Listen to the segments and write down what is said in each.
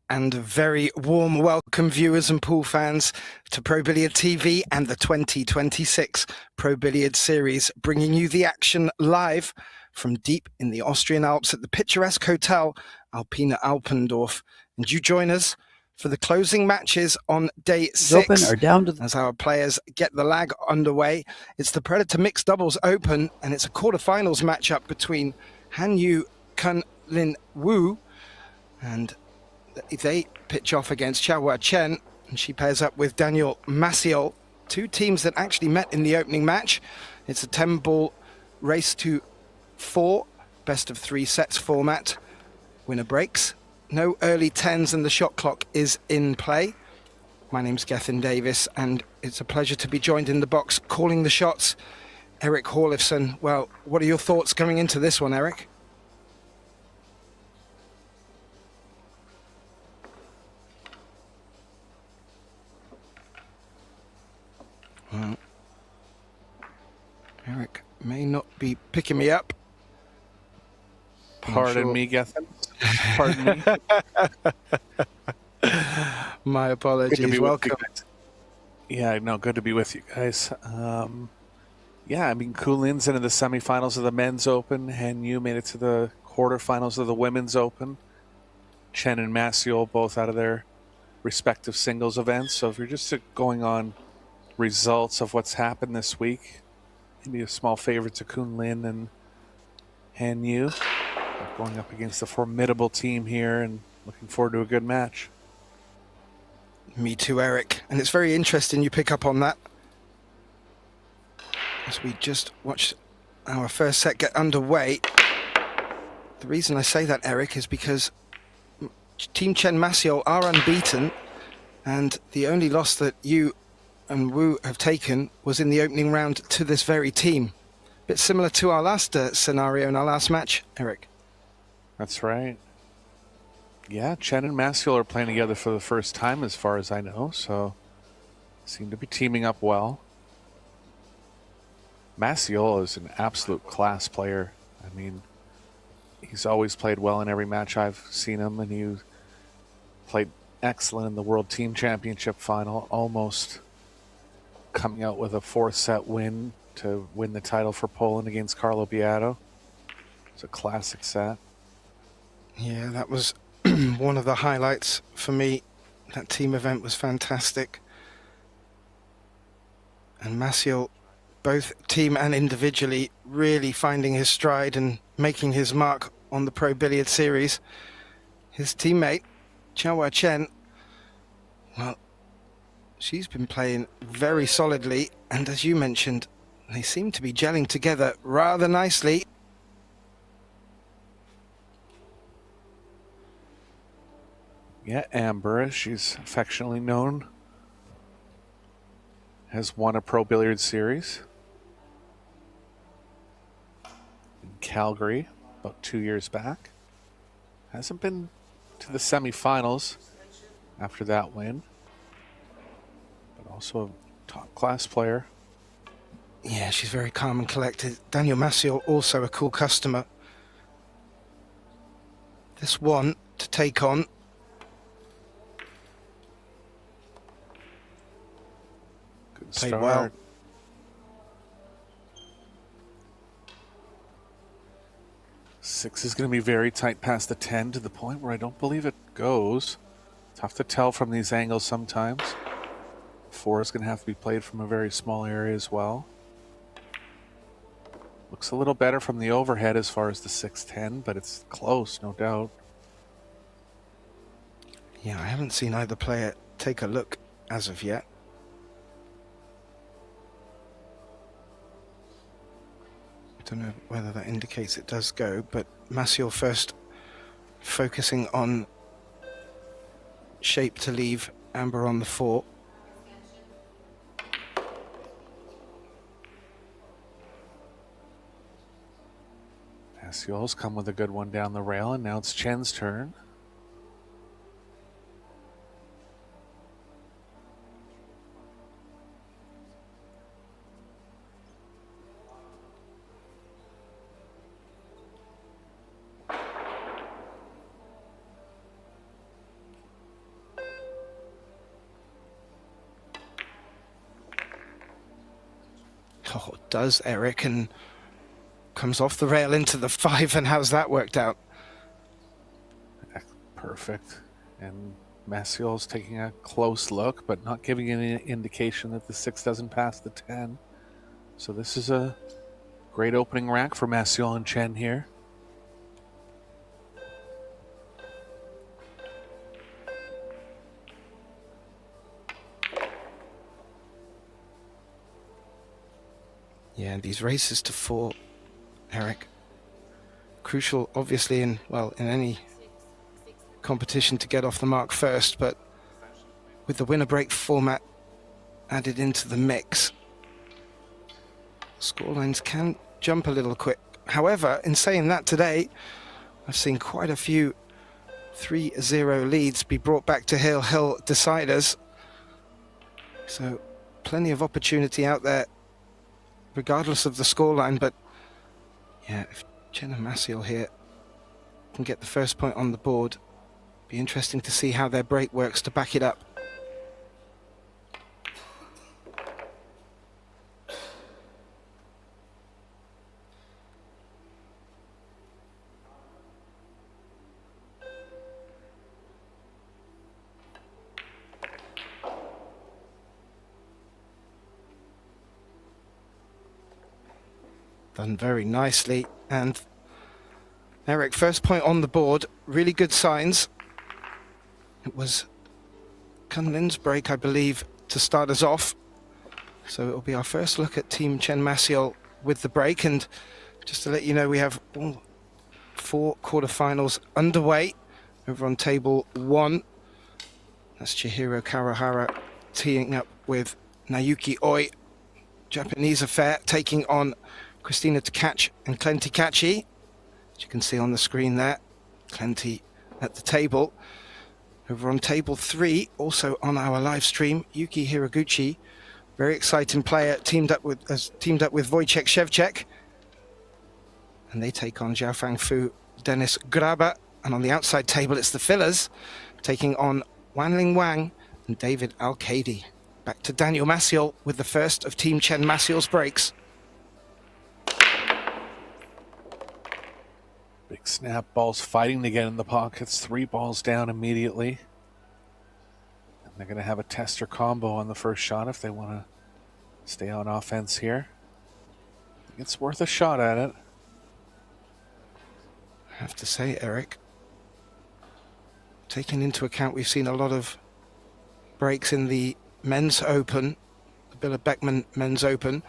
And a very warm welcome, viewers and pool fans, to Pro Billiard TV and the 2026 Pro Billiard Series, bringing you the action live from deep in the Austrian Alps at the picturesque Hotel Alpina Alpendorf. And you join us for the closing matches on day 6 Open or down to as our players get the lag underway. It's the Predator Mixed Doubles Open, and it's a quarterfinals matchup between Han Yu, Kun Lin Wu, and they pitch off against Chia Hua Chen, and she pairs up with Macioł, two teams that actually met in the opening match. It's a 10-ball race to 4, best of 3 sets format. Winner breaks. No early 10s, and the shot clock is in play. My name's Gethin Davis, and it's a pleasure to be joined in the box calling the shots. Eric Hallifson. Well, what are your thoughts going into this one, Eric? Well, Eric may not be picking me up. Pardon me, Gethin. Pardon me. My apologies. Welcome. Yeah, no, good to be with you guys. Yeah, I mean, Kun Lin's into the semifinals of the men's open. Han Yu made it to the quarterfinals of the women's open. Chen and Macioł both out of their respective singles events. So if you're just going on results of what's happened this week, maybe a small favor to Kun Lin and Han Yu, going up against a formidable team here, and looking forward to a good match. Me too, Eric. And it's very interesting you pick up on that, as we just watched our first set get underway. The reason I say that, Eric, is because Team Chen Macioł are unbeaten, and the only loss that you and Wu have taken was in the opening round to this very team. Bit similar to our last scenario in our last match, Eric. That's right. Yeah, Chen and Macioł are playing together for the first time as far as I know, so seem to be teaming up well. Macioł is an absolute class player. I mean, he's always played well in every match I've seen him, and he played excellent in the World Team Championship final, almost coming out with a 4-set win to win the title for Poland against Carlo Beato. It's a classic set. Yeah, that was one of the highlights for me. That team event was fantastic. And Macioł, both team and individually, really finding his stride and making his mark on the Pro Billiard Series. His teammate, Chia Hua Chen, well, she's been playing very solidly, and as you mentioned, they seem to be gelling together rather nicely. Yeah, Amber, as she's affectionately known, has won a Pro Billiard Series in Calgary about 2 years back. Hasn't been to the semifinals after that win, but also a top-class player. Yeah, she's very calm and collected. Macioł, also a cool customer. This one to take on. Good Played start. well. Six is going to be very tight past the 10 to the point where I don't believe it goes. Tough to tell from these angles sometimes. 4 is going to have to be played from a very small area as well. Looks a little better from the overhead as far as the 6-10, but it's close, no doubt. Yeah, I haven't seen either player take a look as of yet. I don't know whether that indicates it does go, but Macioł first focusing on shape to leave Amber on the 4. Macioł's come with a good one down the rail, and now it's Chen's turn. Oh, it does, Eric, and comes off the rail into the 5, and how's that worked out? Perfect. And Maciol's taking a close look, but not giving any indication that the 6 doesn't pass the 10. So this is a great opening rack for Macioł and Chen here. Yeah, these races to 4, Eric, crucial obviously in any competition to get off the mark first, but with the winner break format added into the mix, scorelines can jump a little quick. However, in saying that, today I've seen quite a few 3-0 leads be brought back to Hill deciders, so plenty of opportunity out there regardless of the scoreline. But yeah, if Chen and Macioł here can get the first point on the board, be interesting to see how their break works to back it up. Done very nicely, and Eric, first point on the board, really good signs. It was Kun Lin's break, I believe, to start us off. So it'll be our first look at Team Chen Macioł with the break. And just to let you know, we have all 4 quarterfinals underway over on table 1. That's Chihiro Kawahara teeing up with Naoki Oi. Japanese affair taking on Christina Takac and Clenty Kachi. As you can see on the screen there, Clenty at the table. Over on table 3, also on our live stream, Yuki Hiraguchi, very exciting player, teamed up with Wojciech Szewczak, and they take on Jiaofang Fu, Dennis Graber. And on the outside table, it's the fillers taking on Wanling Wang and David Al-Kadi. Back to Daniel Macioł with the first of Team Chen Maciol's breaks. Big snap balls fighting to get in the pockets. 3 balls down immediately. And they're going to have a tester combo on the first shot if they want to stay on offense here. I think it's worth a shot at it. I have to say, Eric, taking into account we've seen a lot of breaks in the Men's Open, the Billa Beckman Men's Open,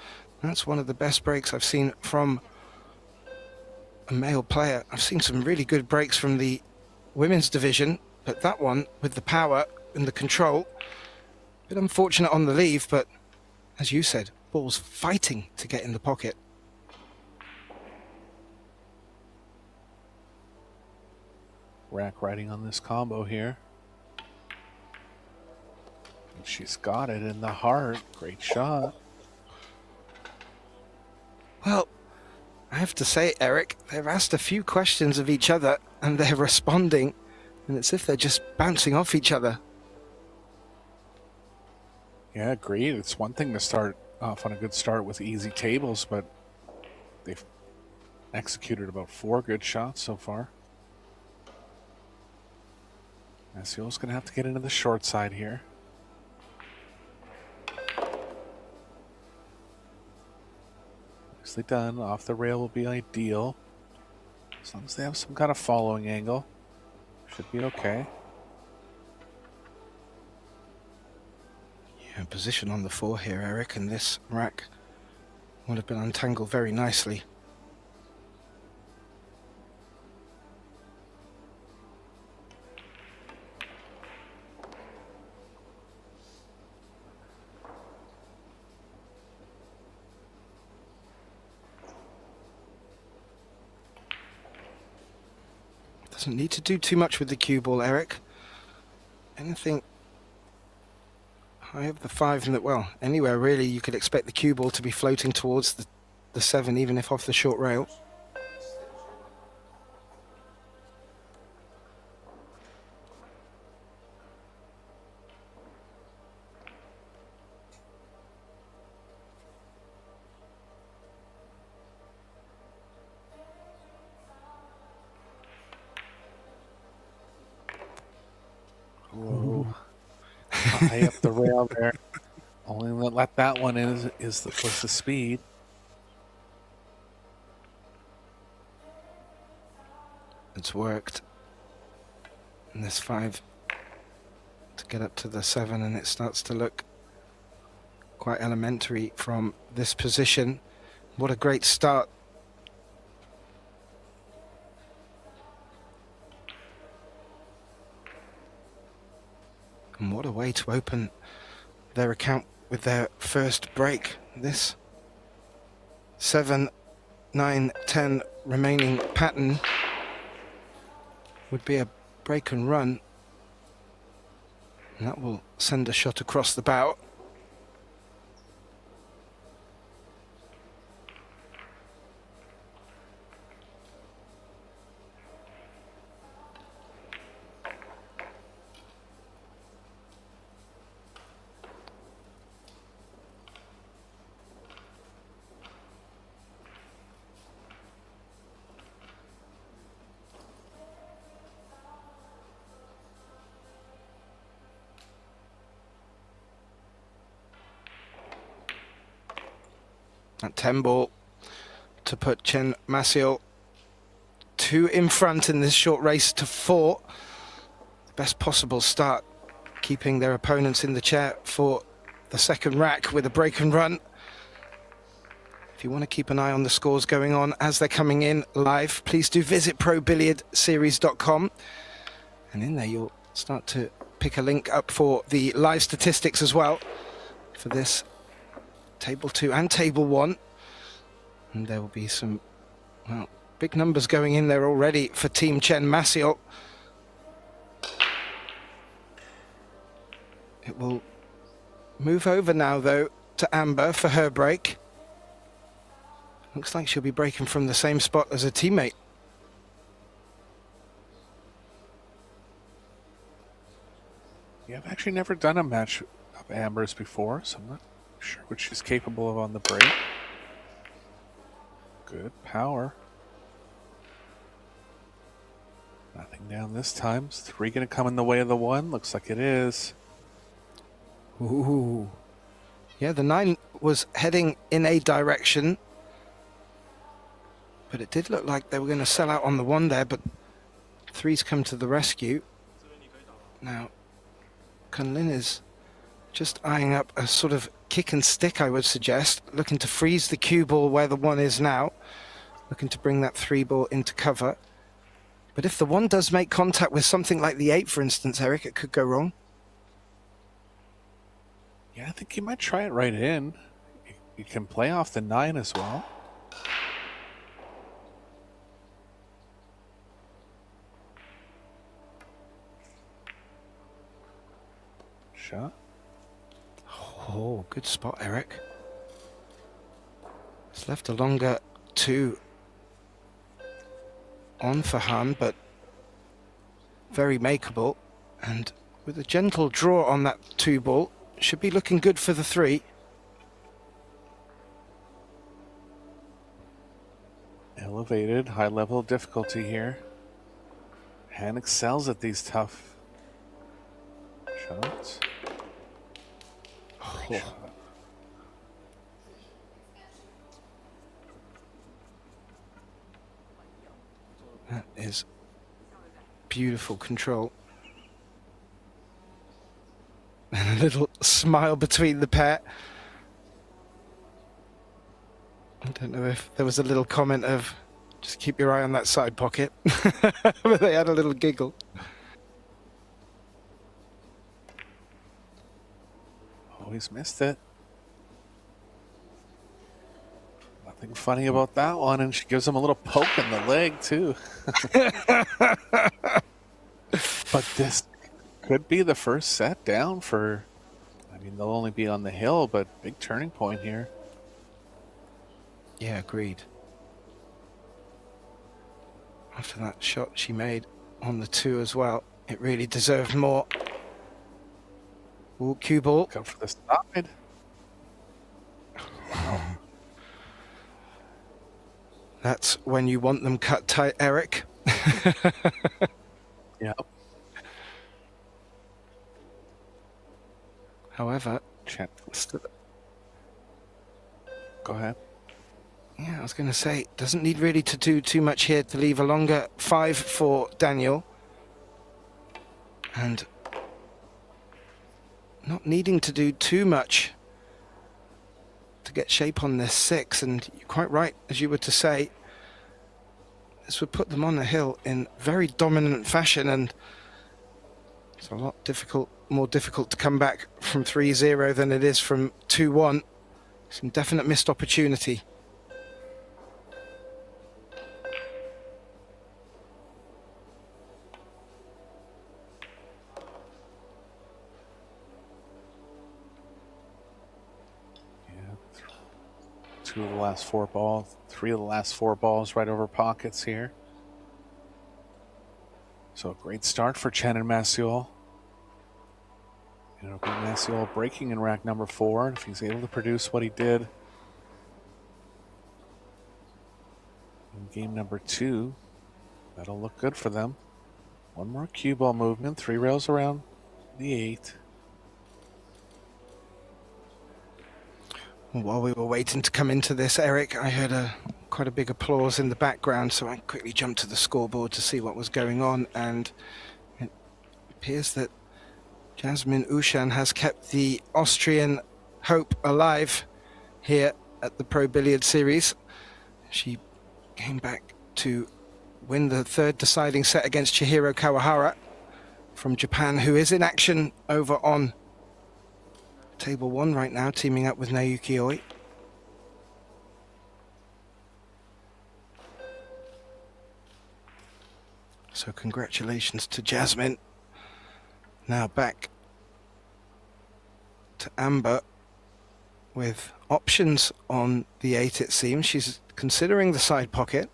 that's one of the best breaks I've seen from a male player. I've seen some really good breaks from the women's division, but that one with the power and the control, a bit unfortunate on the leave, but as you said, balls fighting to get in the pocket. Rack riding on this combo here. And she's got it in the heart. Great shot. Well, I have to say, Eric, they've asked a few questions of each other and they're responding, and it's as if they're just bouncing off each other. Yeah, agreed. It's one thing to start off on a good start with easy tables, but they've executed about 4 good shots so far. Maciol's going to have to get into the short side here. Nicely done. Off the rail will be ideal. As long as they have some kind of following angle, should be okay. Yeah, position on the 4 here, Eric, and this rack would have been untangled very nicely. Doesn't need to do too much with the cue ball, Eric. Anything high of the 5, and well, anywhere really you could expect the cue ball to be floating towards the 7, even if off the short rail. Whoa. High up the rail there. Only let that one in was the speed. It's worked. And there's 5 to get up to the 7, and it starts to look quite elementary from this position. What a great start. And what a way to open their account with their first break. This 7, 9, 10 remaining pattern would be a break and run. And that will send a shot across the bow. That 10 ball to put Macioł 2 in front in this short race to 4. Best possible start, keeping their opponents in the chair for the second rack with a break and run. If you want to keep an eye on the scores going on as they're coming in live, please do visit probilliardseries.com. And in there you'll start to pick a link up for the live statistics as well for this Table 2 and Table 1. And there will be some, well, big numbers going in there already for Team Macioł. It will move over now, though, to Amber for her break. Looks like she'll be breaking from the same spot as a teammate. Yeah, I've actually never done a match of Amber's before, so I'm not sure what she's capable of on the break. Good power. Nothing down this time. Is 3 going to come in the way of the 1? Looks like it is. Ooh. Yeah, the 9 was heading in a direction, but it did look like they were going to sell out on the 1 there, but 3's come to the rescue. Now, Kun Lin is just eyeing up a sort of kick and stick, I would suggest, looking to freeze the cue ball where the 1 is now, looking to bring that 3 ball into cover. But if the 1 does make contact with something like the 8, for instance, Eric, it could go wrong. Yeah, I think you might try it right in. You can play off the 9 as well. Shot. Oh, good spot, Eric. It's left a longer 2 on for Han, but very makeable. And with a gentle draw on that 2 ball, should be looking good for the 3. Elevated, high level of difficulty here. Han excels at these tough shots. Oh. That is beautiful control. And a little smile between the pair. I don't know if there was a little comment of just keep your eye on that side pocket, but they had a little giggle. Oh, he's missed it. Nothing funny about that one, and she gives him a little poke in the leg, too. But this could be the first set down for, I mean, they'll only be on the hill, but big turning point here. Yeah, agreed. After that shot she made on the 2 as well, it really deserved more. Ooh, cue ball. Go for the side. That's when you want them cut tight, Eric. Yeah. However, Chen. Go ahead. Yeah, I was going to say, doesn't need really to do too much here to leave a longer 5 for Daniel. And not needing to do too much to get shape on this 6. And you're quite right, as you were to say, this would put them on the hill in very dominant fashion, and it's a lot more difficult to come back from 3-0 than it is from 2-1. Some definite missed opportunity. Two of the last 4 balls, 3 of the last 4 balls right over pockets here. So a great start for Chen and Macioł. It'll be Macioł breaking in rack number 4. If he's able to produce what he did in game number 2, that'll look good for them. One more cue ball movement, 3 rails around the 8. While we were waiting to come into this, Eric, I heard quite a big applause in the background, so I quickly jumped to the scoreboard to see what was going on, and it appears that Jasmine Ushan has kept the Austrian hope alive here at the Pro Billiards Series. She came back to win the 3rd deciding set against Chihiro Kawahara from Japan, who is in action over on table 1 right now, teaming up with Naoki Oi. So congratulations to Jasmine. Now back to Amber with options on the 8, it seems. She's considering the side pocket.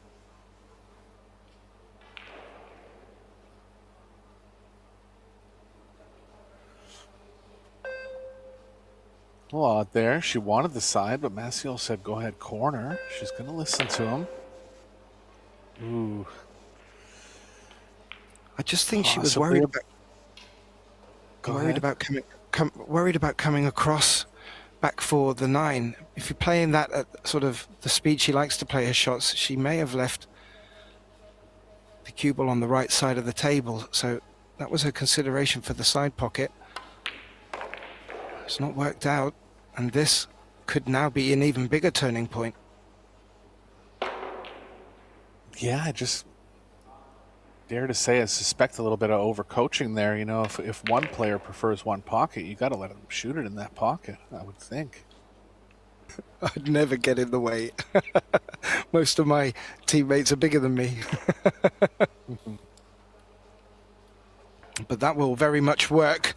A little odd there. She wanted the side, but Macioł said, go ahead, corner. She's going to listen to him. Ooh. I just think she was worried about coming across back for the 9. If you're playing that at sort of the speed she likes to play her shots, she may have left the cue ball on the right side of the table. So that was her consideration for the side pocket. It's not worked out, and this could now be an even bigger turning point. Yeah, I just dare to say I suspect a little bit of overcoaching there. You know, if one player prefers one pocket, you got to let them shoot it in that pocket, I would think. I'd never get in the way. Most of my teammates are bigger than me. But that will very much work,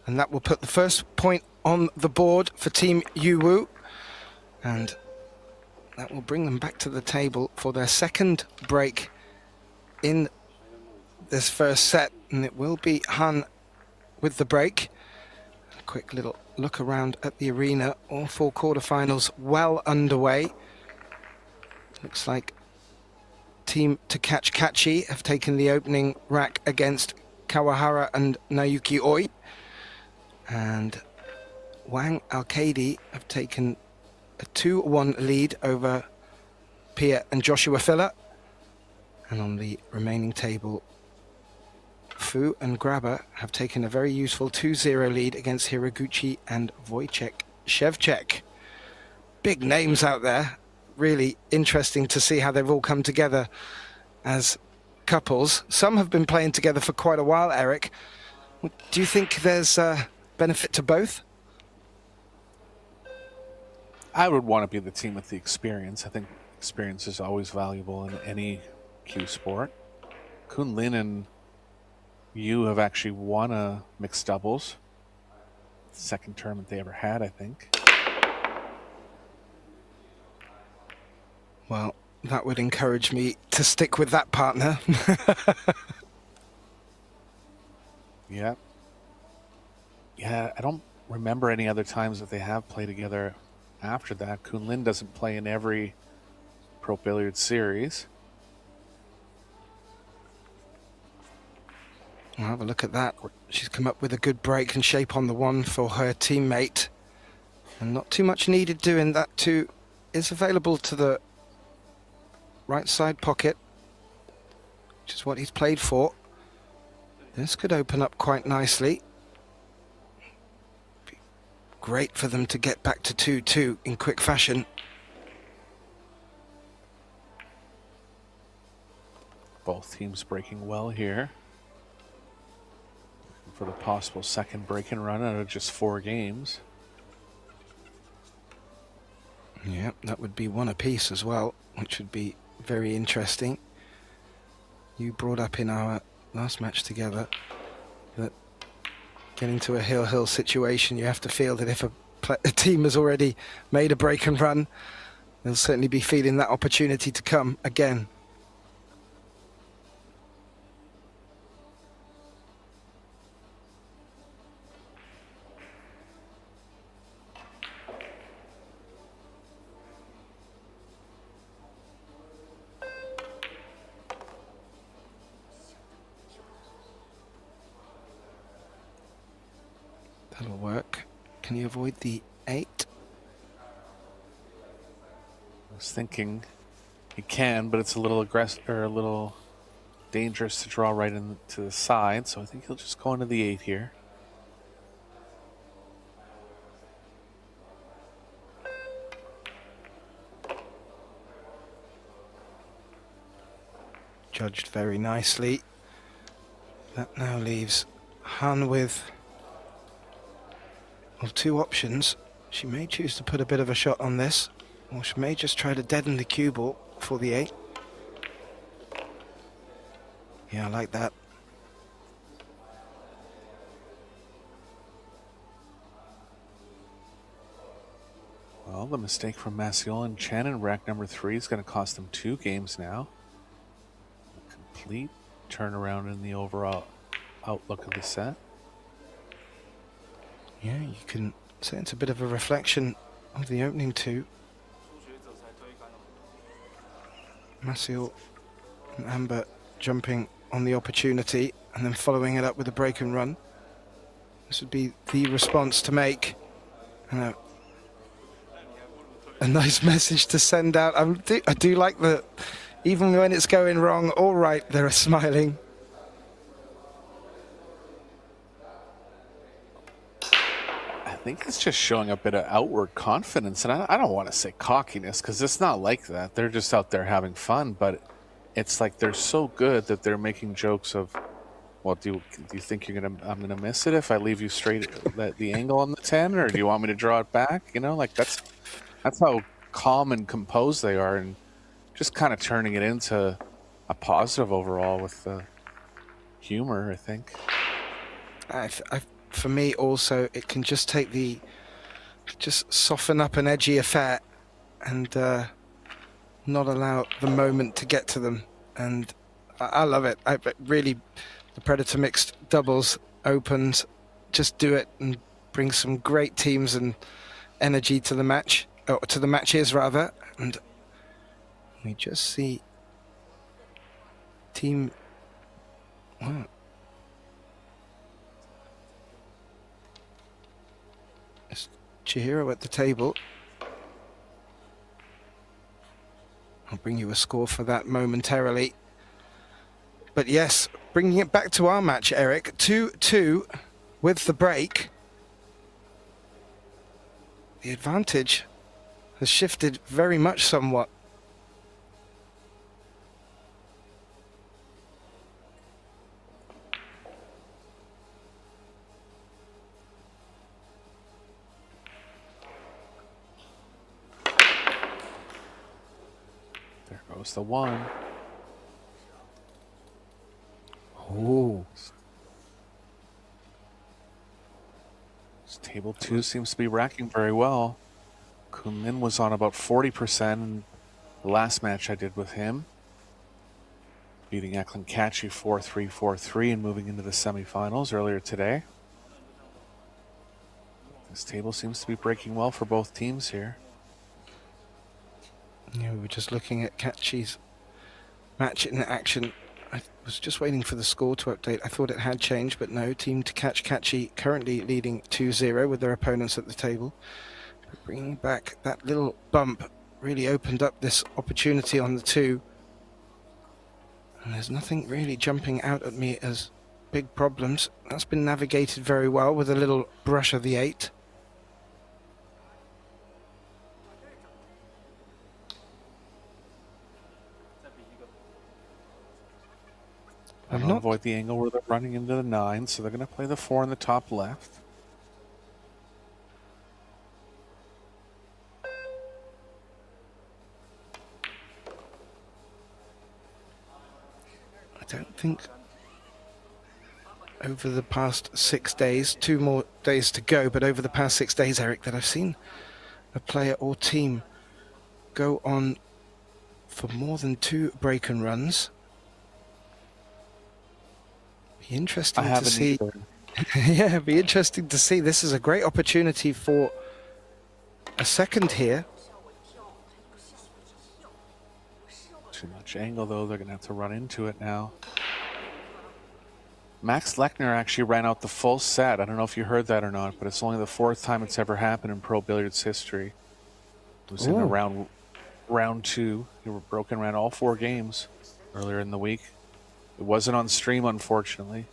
and that will put the first point on the board for Team Yuwu, and that will bring them back to the table for their 2nd break in this first set, and it will be Han with the break. A quick little look around at the arena. All 4 quarterfinals well underway. Looks like Team Takachikachi have taken the opening rack against Kawahara and Naoki Oi, and Wang Alkadi have taken a 2-1 lead over Pia and Joshua Filler. And on the remaining table, Fu and Grabber have taken a very useful 2-0 lead against Hiraguchi and Wojciech Szewczak. Big names out there. Really interesting to see how they've all come together as couples. Some have been playing together for quite a while, Eric. Do you think there's benefit to both? I would want to be the team with the experience. I think experience is always valuable in any cue sport. Kun Lin and Yu have actually won a mixed doubles. 2nd tournament they ever had, I think. Well, that would encourage me to stick with that partner. Yeah. Yeah, I don't remember any other times that they have played together after that. Kun Lin doesn't play in every Pro Billiards series. Well, have a look at that. She's come up with a good break and shape on the one for her teammate. And not too much needed doing that too. Is available to the right side pocket, which is what he's played for. This could open up quite nicely. Be great for them to get back to 2-2 in quick fashion. Both teams breaking well here. Looking for the possible second break and run out of just 4 games. Yeah, that would be one apiece as well, which would be very interesting. You brought up in our last match together that getting to a hill situation, you have to feel that if a team has already made a break and run, they'll certainly be feeling that opportunity to come again. That'll work. Can you avoid the 8? I was thinking he can, but it's a little aggressive or a little dangerous to draw right into the side, so I think he'll just go into the 8 here. Judged very nicely. That now leaves Han with, well, 2 options. She may choose to put a bit of a shot on this, or she may just try to deaden the cue ball for the 8. Yeah, I like that. Well, the mistake from Macioł and Chen in rack number 3 is going to cost them 2 games now. A complete turnaround in the overall outlook of the set. Yeah, you can say it's a bit of a reflection of the opening 2. Macioł and Amber jumping on the opportunity and then following it up with a break and run. This would be the response to make. And a nice message to send out. I do like that, even when it's going wrong, all right, they're smiling. I think it's just showing a bit of outward confidence, and I don't want to say cockiness because it's not like that. They're just out there having fun, but it's like they're so good that they're making jokes of, well, do you think I'm gonna miss it if I leave you straight at the angle on the 10, or do you want me to draw it back? You know, like that's how calm and composed they are, and just kind of turning it into a positive overall with the humor, I think. For me also, it can just take just soften up an edgy affair and not allow the moment to get to them. And I love it. Really, the Predator mixed doubles opens, just do it and bring some great teams and energy to the match, or to the matches rather. And we just see team, wow. It's Chihiro at the table. I'll bring you a score for that momentarily. But yes, bringing it back to our match, Eric. 2-2 with the break. The advantage has shifted very much somewhat. There goes the 1. Oh. This table 2 seems to be racking very well. Kun Lin was on about 40% in the last match I did with him, beating Eklund Kachi 4-3, 4-3, and moving into the semifinals earlier today. This table seems to be breaking well for both teams here. Yeah, we were just looking at Kachi's match in action I was just waiting for the score to update. I thought it had changed, but no. Team to catch Catchy currently leading 2-0 with their opponents at the table. But bringing back that little bump really opened up this opportunity on the 2. And there's nothing really jumping out at me as big problems. That's been navigated very well with a little brush of the 8. I'm not avoid the angle where they're running into the 9, so they're going to play the 4 in the top left. I don't think over the past 6 days, 2 more days to go, but over the past 6 days, Eric, that I've seen a player or team go on for more than 2 break and runs. Be interesting to see. Yeah, it'd be interesting to see. This is a great opportunity for a second here. Too much angle, though. They're going to have to run into it now. Max Lechner actually ran out the full set. I don't know if you heard that or not, but it's only the 4th time it's ever happened in pro billiards history. It was in the round 2. He broke and ran all 4 games earlier in the week. It wasn't on stream, unfortunately.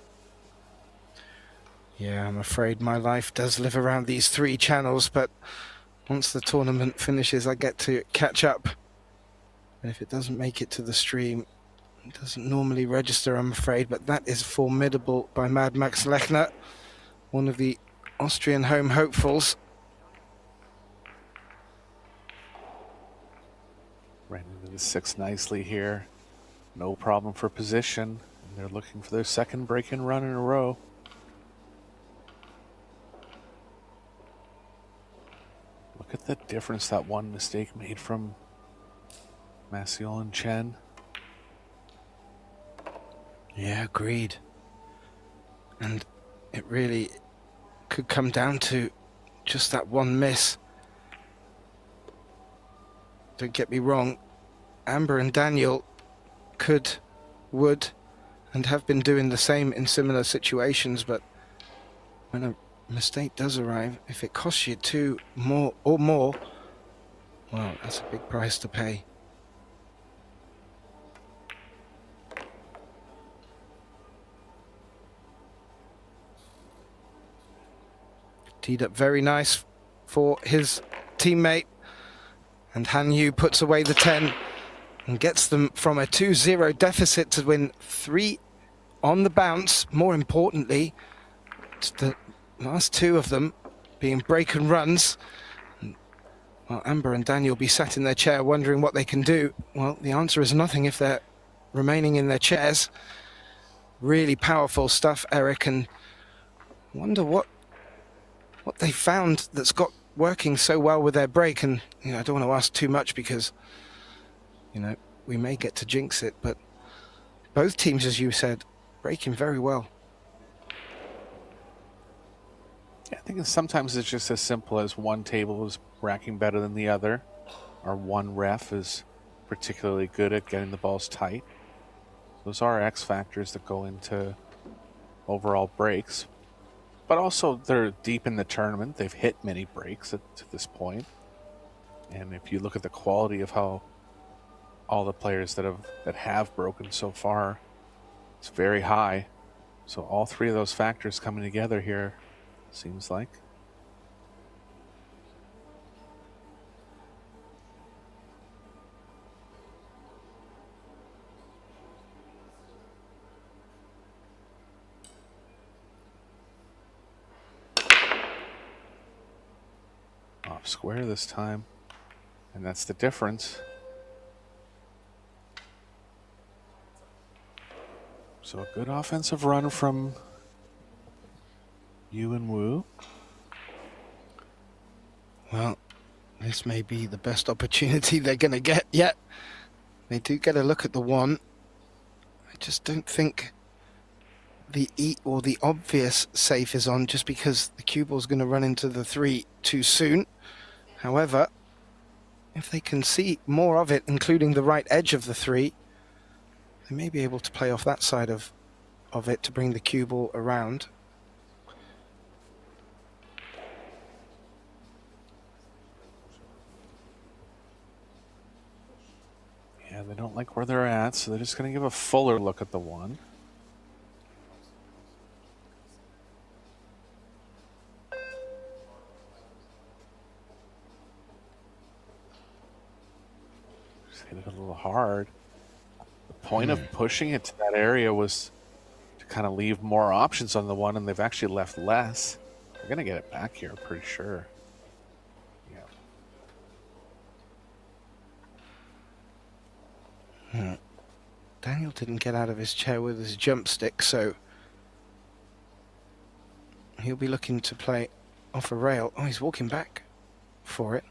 Yeah, I'm afraid my life does live around these 3 channels, but once the tournament finishes, I get to catch up. And if it doesn't make it to the stream, it doesn't normally register, I'm afraid, but that is formidable by Mad Max Lechner, one of the Austrian home hopefuls. Ran into the 6 nicely here. No problem for position. And they're looking for their second break-in run in a row. Look at the difference that one mistake made from Macioł and Chen. Yeah, agreed. And it really could come down to just that one miss. Don't get me wrong, Amber and Daniel would, and have been doing the same in similar situations, but when a mistake does arrive, if it costs you 2 more or more, well, that's a big price to pay. Teed up very nice for his teammate, and Han Yu puts away the 10 and gets them from a 2-0 deficit to win 3 on the bounce. More importantly, it's the last 2 of them being break and runs. Well, Amber and Daniel will be sat in their chair wondering what they can do. Well, the answer is nothing if they're remaining in their chairs. Really powerful stuff, Eric, and wonder what they found that's got working so well with their break. And you know, I don't want to ask too much because, you know, we may get to jinx it, but both teams, as you said, breaking very well. Yeah, I think sometimes it's just as simple as one table is racking better than the other, or one ref is particularly good at getting the balls tight. Those are X factors that go into overall breaks. But also, they're deep in the tournament. They've hit many breaks to this point. And if you look at the quality of how all the players that have broken so far, it's very high. So all 3 of those factors coming together here, seems like. Off square this time, and that's the difference. So a good offensive run from Yu and Wu. Well, this may be the best opportunity they're going to get yet. They do get a look at the 1. I just don't think the the obvious safe is on, just because the cue ball's going to run into the 3 too soon. However, if they can see more of it, including the right edge of the 3, They may be able to play off that side of it to bring the cue ball around. Yeah, they don't like where they're at, so they're just going to give a fuller look at the one. Just hit it a little hard. The point of pushing it to that area was to kind of leave more options on the one, and they've actually left less. They're going to get it back here, I'm pretty sure. Daniel didn't get out of his chair with his jump stick, so he'll be looking to play off a rail. Oh, he's walking back for it.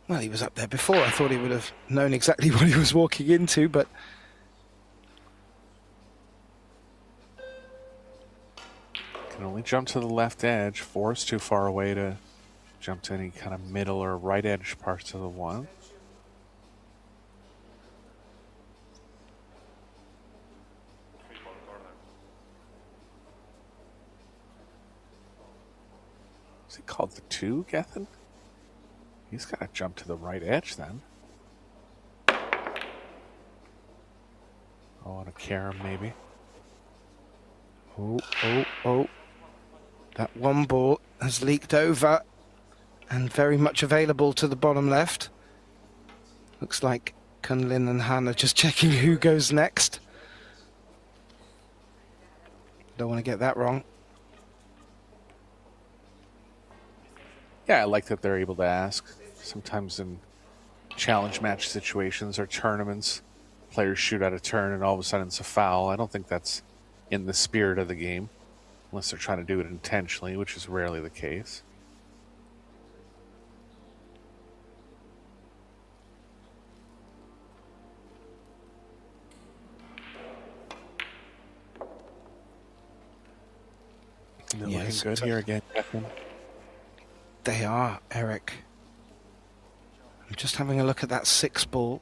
Well, he was up there before. I thought he would have known exactly what he was walking into, but can only jump to the left edge. 4 is too far away to jump to any kind of middle or right edge parts of the one. Is he called the 2, Gethin? He's got to jump to the right edge then. Oh, on a carom maybe. Oh. That one ball has leaked over and very much available to the bottom left. Looks like Kun Lin and Han are just checking who goes next. Don't want to get that wrong. Yeah, I like that they're able to ask. Sometimes in challenge match situations or tournaments, players shoot out a turn and all of a sudden it's a foul. I don't think that's in the spirit of the game, unless they're trying to do it intentionally, which is rarely the case. They're looking good here again, Gethin. They are, Eric. I'm just having a look at that 6 ball.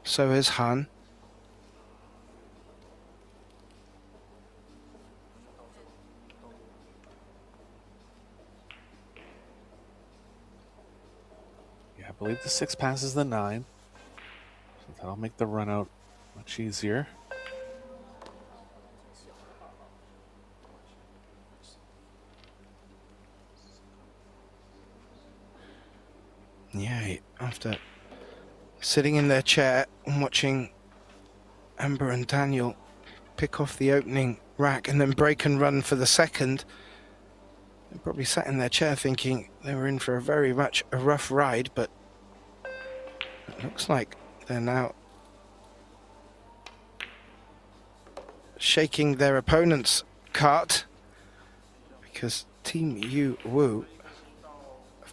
So is Han. Yeah, I believe the 6 passes the 9. So that'll make the run out much easier. Yeah, after sitting in their chair and watching Amber and Daniel pick off the opening rack and then break and run for the second, they probably sat in their chair thinking they were in for a very much a rough ride, but it looks like they're now shaking their opponent's cart, because Team Yu Wu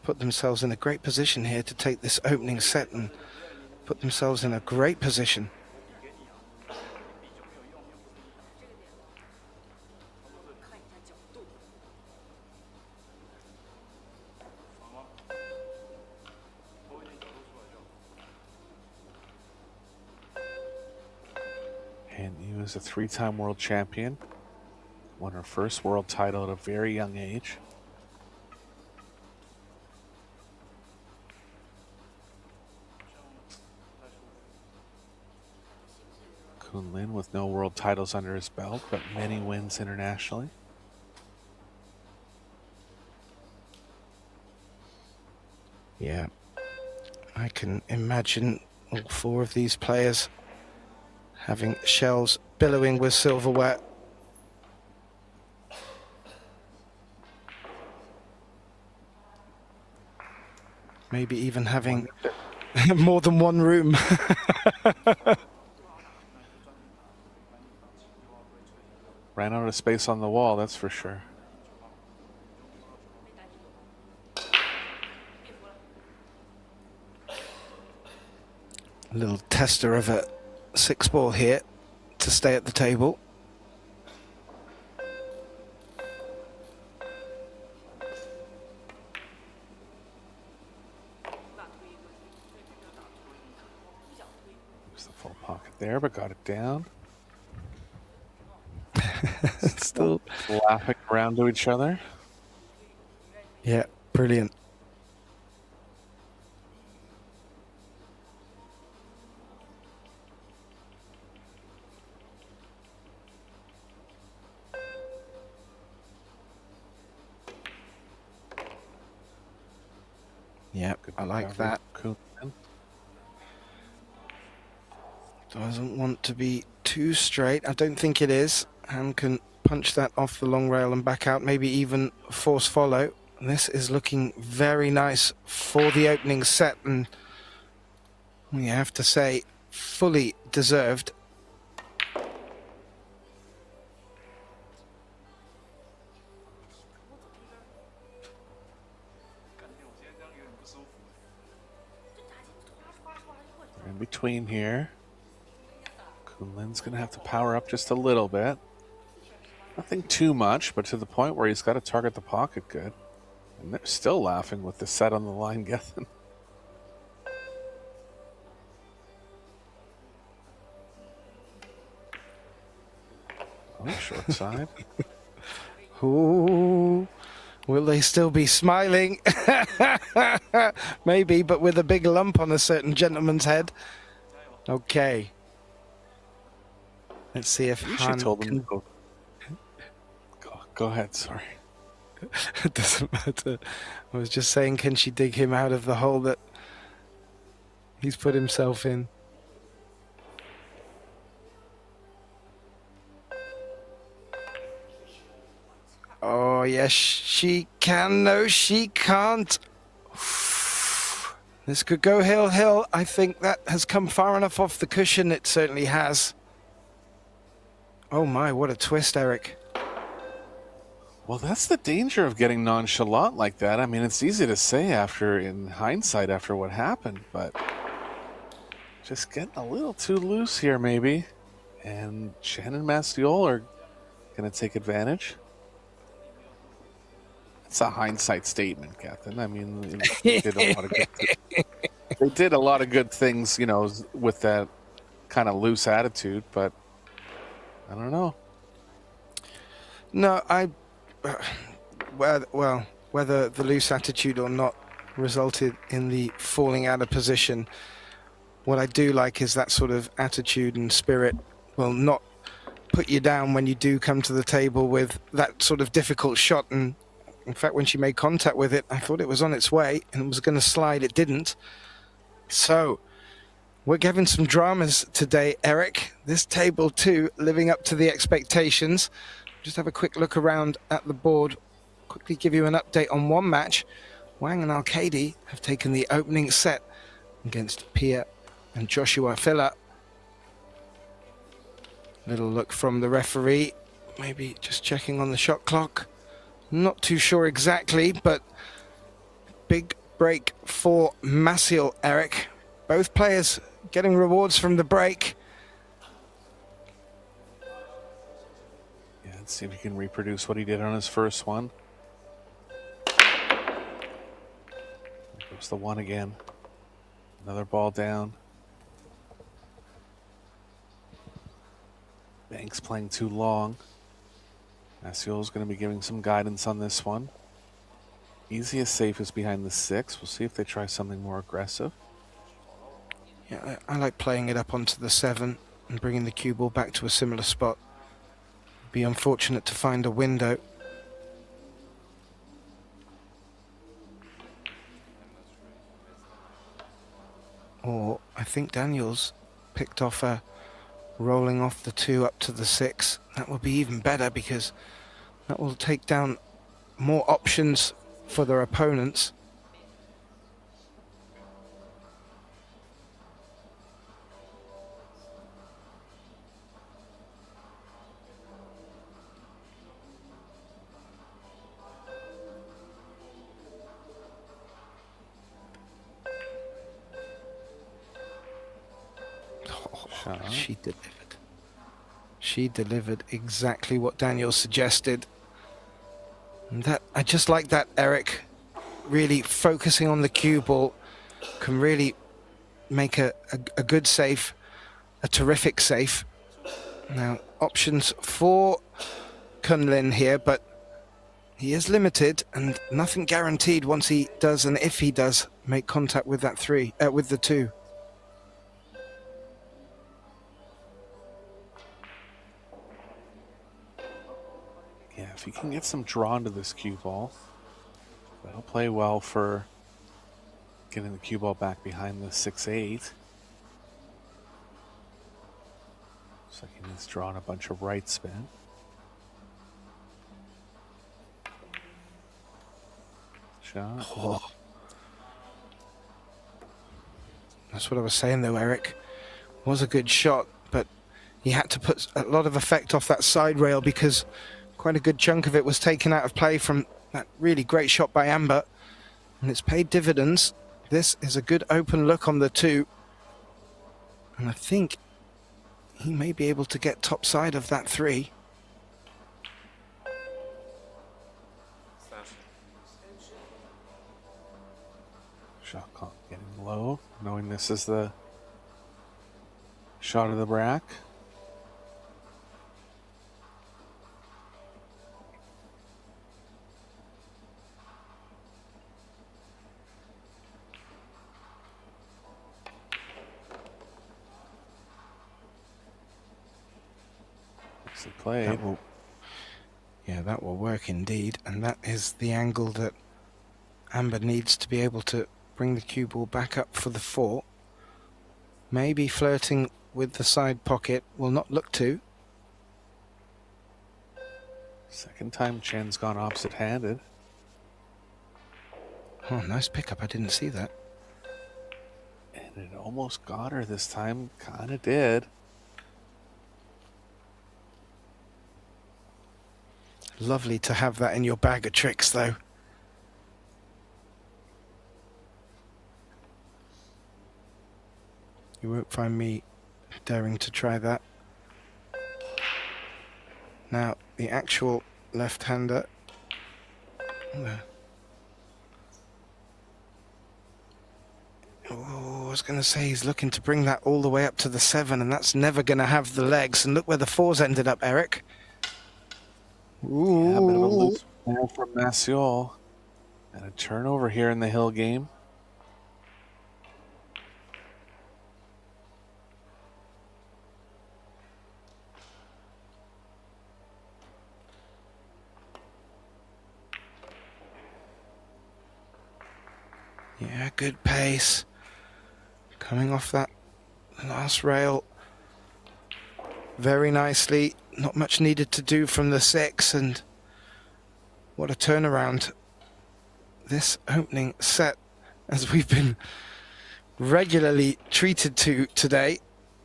put themselves in a great position here to take this opening set and put themselves in a great position. And Yu is a 3-time world champion. Won her first world title at a very young age. Kun Lin with no world titles under his belt, but many wins internationally. Yeah, I can imagine all 4 of these players having shells billowing with silverware. Maybe even having more than one room. Ran out of space on the wall, that's for sure. A little tester of a 6 ball here to stay at the table. There's the full pocket there, but got it down. Still laughing around to each other. Yeah, brilliant. Yeah, I like that. Kun Lin. Doesn't want to be too straight. I don't think it is. Han can punch that off the long rail and back out, maybe even force follow. This is looking very nice for the opening set, and we have to say, fully deserved. In between here. Kun Lin's going to have to power up just a little bit. Nothing too much, but to the point where he's got to target the pocket good. And they're still laughing with the set on the line, Gethin. Oh, short side. Ooh, will they still be smiling? Maybe, but with a big lump on a certain gentleman's head. Okay. Let's see if Han told him can... to go ahead, sorry. It doesn't matter. I was just saying, can she dig him out of the hole that he's put himself in? Oh, yes, she can. No, she can't. This could go hill. I think that has come far enough off the cushion. It certainly has. Oh my, what a twist, Eric. Well, that's the danger of getting nonchalant like that. I mean, it's easy to say in hindsight, after what happened, but just getting a little too loose here, maybe. And Chen and Macioł are going to take advantage. It's a hindsight statement, Captain. I mean, they did a lot of good things, you know, with that kind of loose attitude, but I don't know. No, well, whether the loose attitude or not resulted in the falling out of position, what I do like is that sort of attitude and spirit will not put you down when you do come to the table with that sort of difficult shot. And in fact, when she made contact with it, I thought it was on its way and it was going to slide. It didn't. So we're having some dramas today, Eric. This table too, living up to the expectations. Just have a quick look around at the board. Quickly give you an update on one match. Wang and Al-Kaidi have taken the opening set against Pia and Joshua Filler. Little look from the referee. Maybe just checking on the shot clock. Not too sure exactly, but big break for Macioł, Eric. Both players getting rewards from the break. Yeah, let's see if he can reproduce what he did on his first one. There goes the one again. Another ball down. Banks playing too long. Macioł is going to be giving some guidance on this one. Easiest safe is behind the 6. We'll see if they try something more aggressive. Yeah, I like playing it up onto the 7 and bringing the cue ball back to a similar spot. Be unfortunate to find a window. Or I think Daniel's picked off a rolling off the 2 up to the 6. That will be even better because that will take down more options for their opponents. She delivered. She delivered exactly what Daniel suggested. And that, I just like that, Eric. Really focusing on the cue ball can really make a good safe, a terrific safe. Now, options for Kun Lin here, but he is limited and nothing guaranteed once he does, and if he does make contact with that with the 2. Yeah, if he can get some draw into this cue ball, that'll play well for getting the cue ball back behind the 6-8. Looks like he needs to draw on a bunch of right spin. Shot. Oh. That's what I was saying though, Eric. Was a good shot, but he had to put a lot of effect off that side rail because quite a good chunk of it was taken out of play from that really great shot by Amber. And it's paid dividends. This is a good open look on the 2. And I think he may be able to get top side of that 3. Shot clock getting low, knowing this is the shot of the brack. Nicely played. That will work indeed, and that is the angle that Amber needs to be able to bring the cue ball back up for the 4. Maybe flirting with the side pocket, will not look to. Second time Chen's gone opposite-handed. Oh, nice pickup, I didn't see that. And it almost got her this time, kinda did. Lovely to have that in your bag of tricks though. You won't find me daring to try that. Now, the actual left-hander. Oh, I was going to say he's looking to bring that all the way up to the 7, and that's never going to have the legs. And look where the 4's ended up, Eric. Ooh. Yeah, a bit of a loose ball from Macioł. And a turnover here in the hill game. Yeah, good pace. Coming off that last rail very nicely. Not much needed to do from the 6, and what a turnaround this opening set, as we've been regularly treated to today,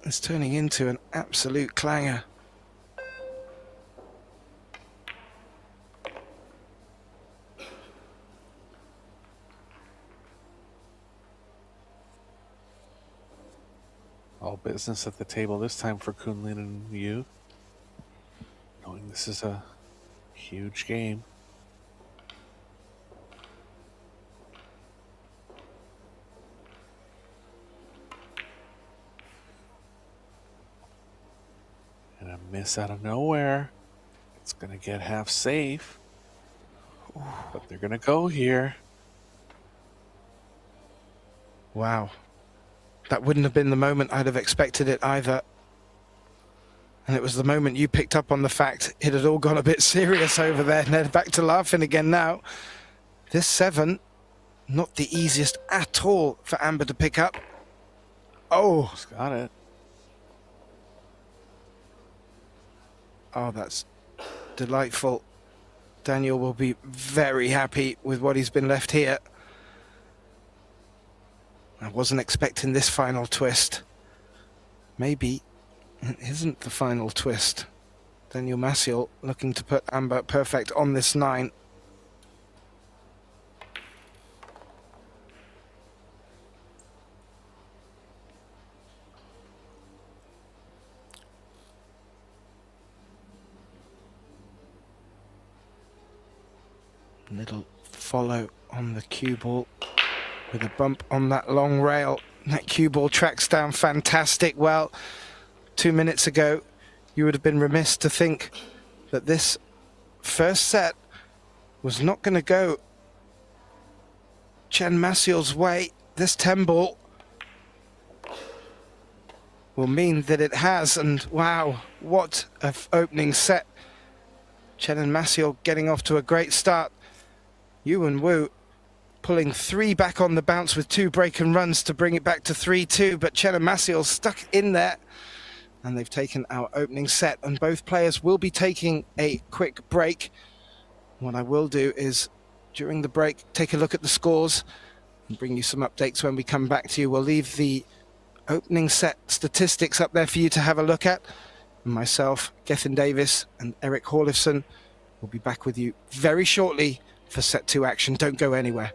is turning into an absolute clanger. All business at the table this time for Kun Lin and you. Knowing this is a huge game. And a miss out of nowhere. It's going to get half safe. But they're going to go here. Wow. That wouldn't have been the moment I'd have expected it either. And it was the moment you picked up on the fact it had all gone a bit serious over there, and they're back to laughing again now. This 7, not the easiest at all for Amber to pick up. Oh. Just got it. Oh, that's delightful. Daniel will be very happy with what he's been left here. I wasn't expecting this final twist. Maybe it isn't the final twist. Daniel Macioł looking to put Amber perfect on this 9. Little follow on the cue ball with a bump on that long rail. That cue ball tracks down fantastic well. 2 minutes ago, you would have been remiss to think that this first set was not going to go Chen Maciol's way. This 10 ball will mean that it has, and wow, what an opening set. Chen and Macioł getting off to a great start. Yu and Wu pulling 3 back on the bounce with 2 break and runs to bring it back to 3-2, but Chen and Macioł stuck in there, and they've taken our opening set, and both players will be taking a quick break. What I will do is, during the break, take a look at the scores and bring you some updates when we come back to you. We'll leave the opening set statistics up there for you to have a look at. And myself, Gethin Davis and Eric Horlifson will be back with you very shortly for set 2 action. Don't go anywhere.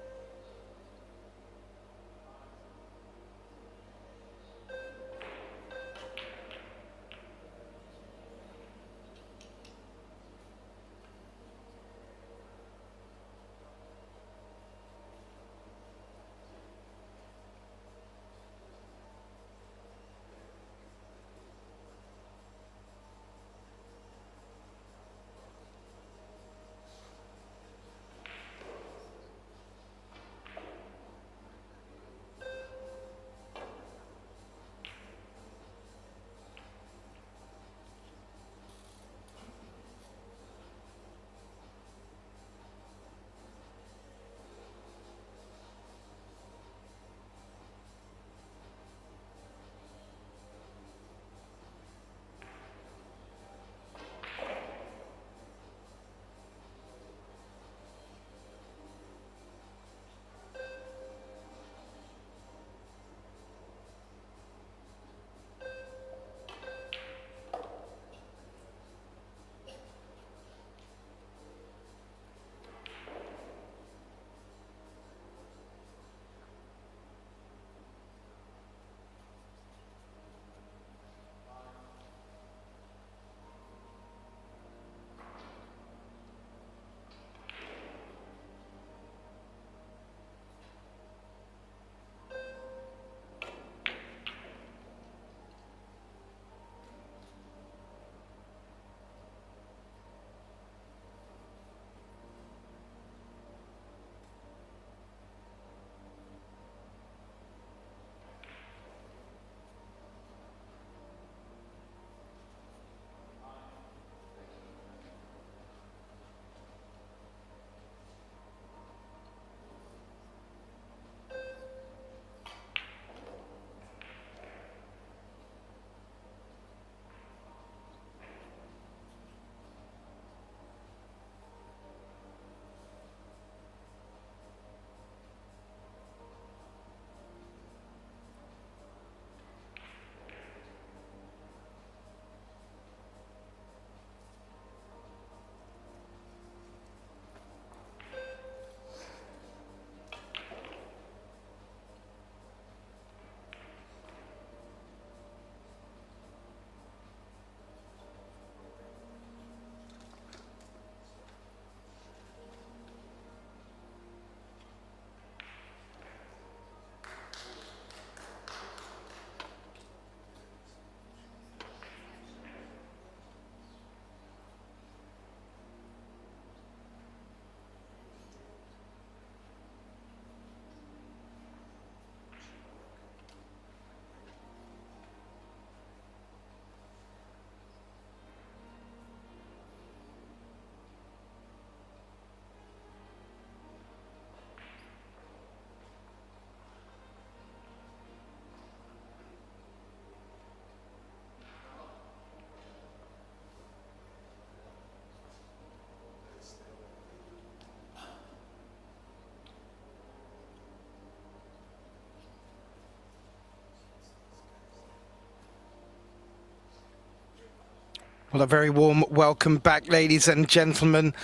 Well, a very warm welcome back, ladies and gentlemen,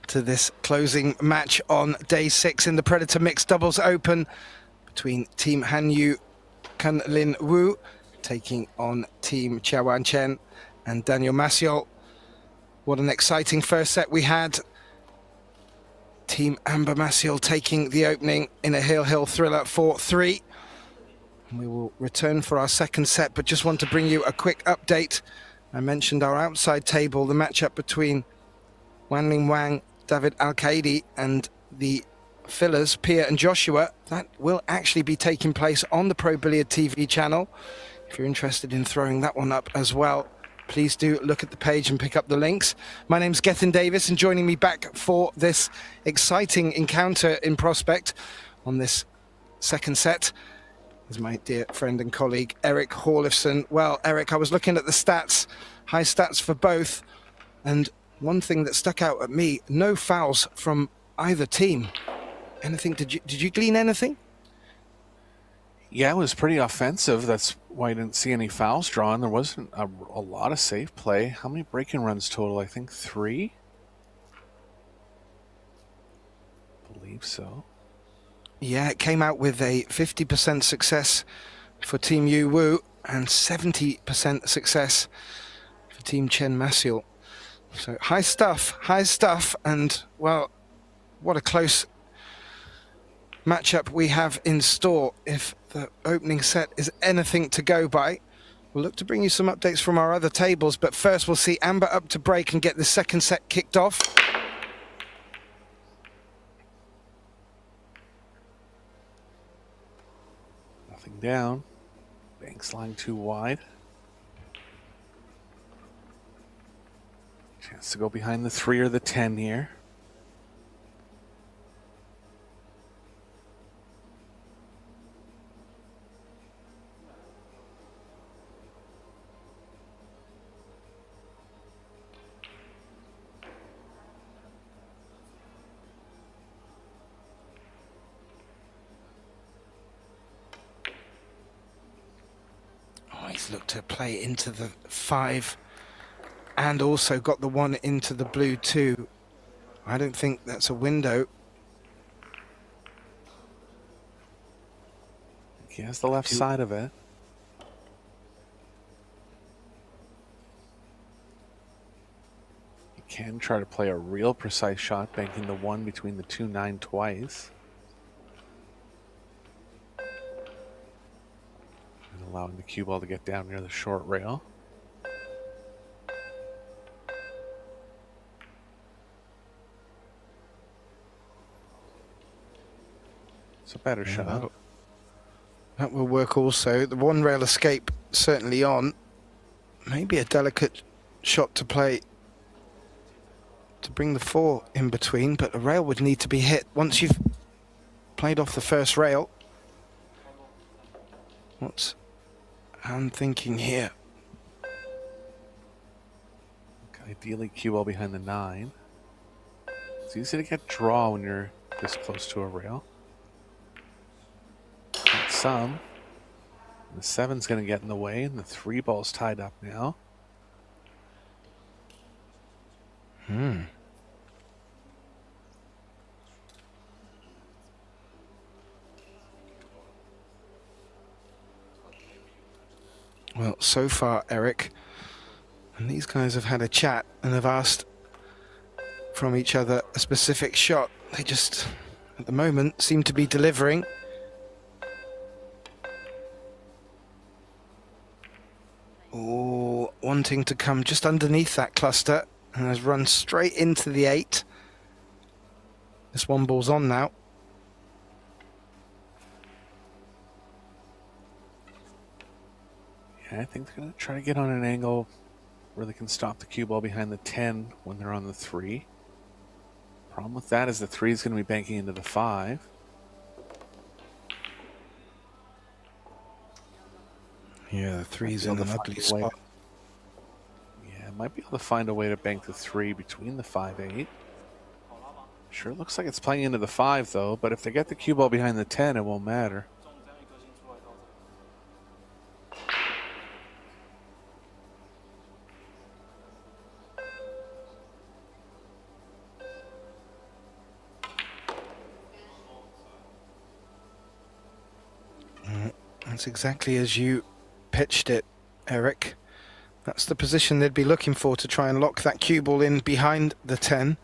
to this closing match on day 6 in the Predator Mixed Doubles Open between Team Hanyu Kun Lin Wu taking on Team Chia Hua Chen and Daniel Macioł. What an exciting first set we had. Team Amber Macioł taking the opening in a heel thriller 4-3. We will return for our second set, but just want to bring you a quick update. I mentioned our outside table, the matchup between Wanling Wang, David Al-Qaidi, and the fillers, Pia and Joshua. That will actually be taking place on the Pro Billiard TV channel. If you're interested in throwing that one up as well, please do look at the page and pick up the links. My name's Gethin Davis, and joining me back for this exciting encounter in prospect on this second set is my dear friend and colleague, Eric Horlifson. Well, Eric, I was looking at the stats, high stats for both, and one thing that stuck out at me, no fouls from either team. Anything, did you glean anything? Yeah, it was pretty offensive. That's why I didn't see any fouls drawn. There wasn't a lot of safe play. How many break-in runs total? I think 3? I believe so. Yeah, it came out with a 50% success for Team Yu Wu and 70% success for Team Chen Macioł. So high stuff, and well, what a close matchup we have in store. If the opening set is anything to go by, we'll look to bring you some updates from our other tables, but first we'll see Amber up to break and get the second set kicked off. Nothing down. Bank's lying too wide. Chance to go behind the 3 or the 10 here. He's looked to play into the 5 and also got the 1 into the blue too. I don't think that's a window. He has the left side of it. He can try to play a real precise shot, banking the 1 between the 2-9 twice. Allowing the cue ball to get down near the short rail. It's a better shot. That will work also. The 1 rail escape certainly on. Maybe a delicate shot to play to bring the 4 in between, but a rail would need to be hit once you've played off the first rail. What's I'm thinking here? Ideally, cue ball behind the 9. It's easy to get draw when you're this close to a rail. Got some. The 7's going to get in the way, and the 3 ball's tied up now. Well, so far, Eric, and these guys have had a chat and have asked from each other a specific shot. They just, at the moment, seem to be delivering. Oh, wanting to come just underneath that cluster and has run straight into the 8. This 1 ball's on now. I think they're going to try to get on an angle where they can stop the cue ball behind the 10 when they're on the 3. Problem with that is the 3 is going to be banking into the 5. Yeah, the 3's in an ugly spot. Yeah, might be able to find a way to bank the 3 between the 5-8. Sure looks like it's playing into the 5 though, but if they get the cue ball behind the 10, it won't matter. That's exactly as you pitched it, Eric. That's the position they'd be looking for to try and lock that cue ball in behind the 10.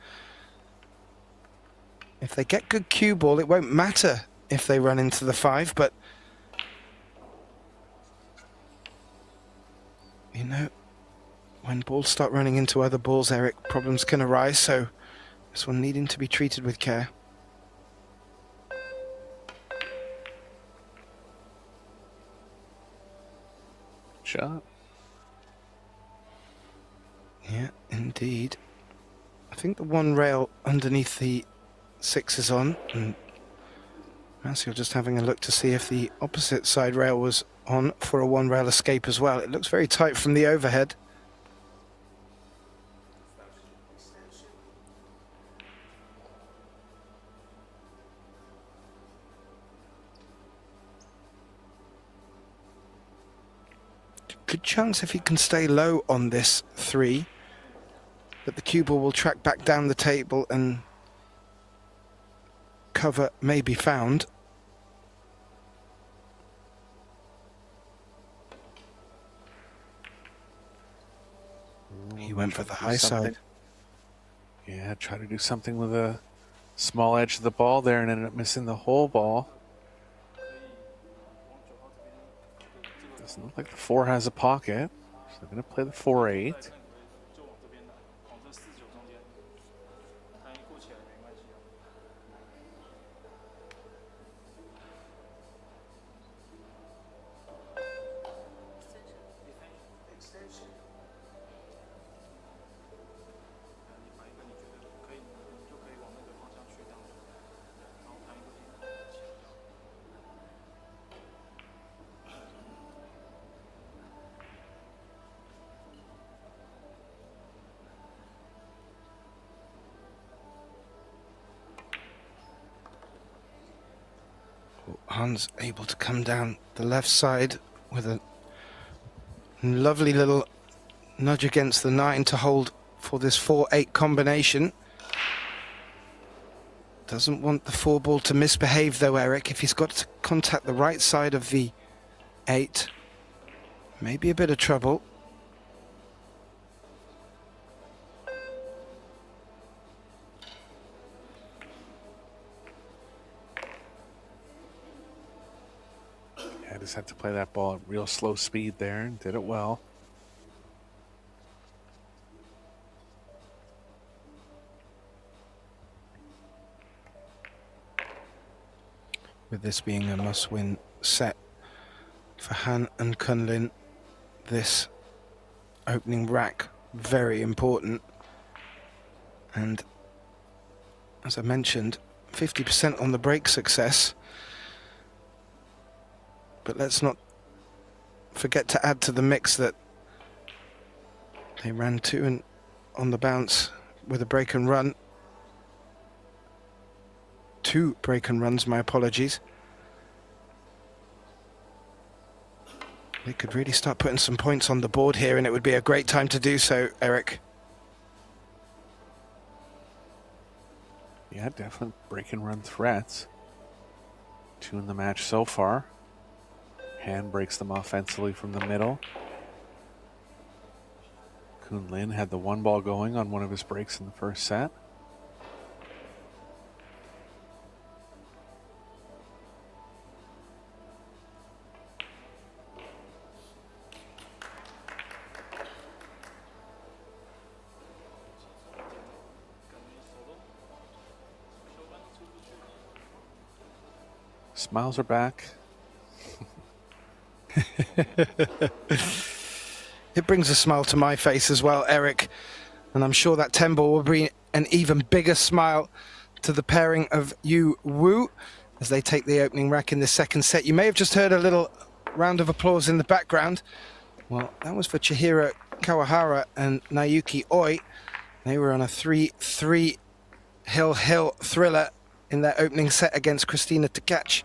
If they get good cue ball, it won't matter if they run into the 5, but you know, when balls start running into other balls, Eric, problems can arise. So This one needing to be treated with care. Shot. Yeah, indeed. I think the one rail underneath the 6 is on, and Macioł just having a look to see if the opposite side rail was on for a one rail escape as well. It looks very tight from the overhead. Good chance if he can stay low on this 3 that the cue ball will track back down the table and cover may be found. He went for the high side. Yeah, try to do something with a small edge of the ball there and ended up missing the whole ball. Doesn't look like the 4 has a pocket, so they're going to play the 4-8. Hans able to come down the left side with a lovely little nudge against the 9 to hold for this 4-8 combination. Doesn't want the 4 ball to misbehave though, Eric. If he's got to contact the right side of the 8, maybe a bit of trouble. Just had to play that ball at real slow speed there and did it well. With this being a must-win set for Han and Kun Lin, this opening rack very important. And as I mentioned, 50% on the break success. But let's not forget to add to the mix that they ran 2 and on the bounce with a break and run. 2 break and runs, my apologies. They could really start putting some points on the board here, and it would be a great time to do so, Eric. Yeah, definitely break and run threats. 2 in the match so far. Han breaks them offensively from the middle. Kun Lin had the 1 ball going on one of his breaks in the first set. Smiles are back. It brings a smile to my face as well, Eric, and I'm sure that 10 ball will bring an even bigger smile to the pairing of Yu Wu as they take the opening rack in the second set. You may have just heard a little round of applause in the background. Well, that was for Chihiro Kawahara and Naoki Oi. They were on a 3-3 hill thriller in their opening set against Christina Tkach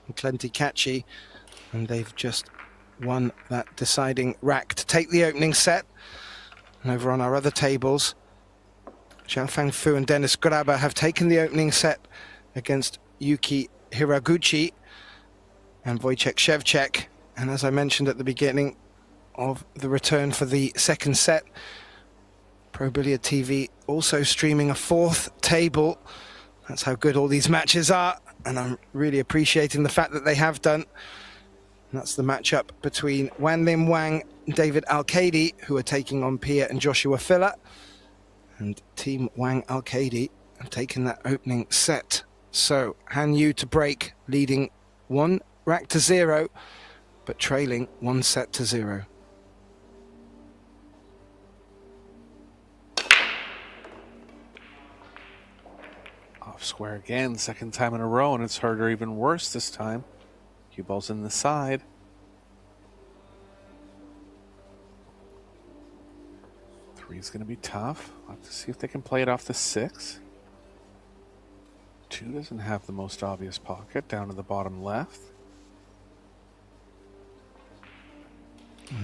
and Clenti Kachi, and they've just won that deciding rack to take the opening set. And over on our other tables, Zhao Fangfu and Dennis Graber have taken the opening set against Yuki Hiraguchi and Wojciech Szewczak. And as I mentioned at the beginning of the return for the second set, Pro Billiard TV also streaming a 4th table. That's how good all these matches are, and I'm really appreciating the fact that they have done. And that's the matchup between Wan Lim Wang and David Al-Kadi, who are taking on Pia and Joshua Filler. And Team Wang Al-Kadi have taken that opening set. So Han Yu to break, leading 1 rack to 0, but trailing 1 set to 0. Off square again, second time in a row, and it's harder, even worse this time. Cue ball's in the side. Three's going to be tough. We'll have to see if they can play it off the 6. 2 doesn't have the most obvious pocket down to the bottom left.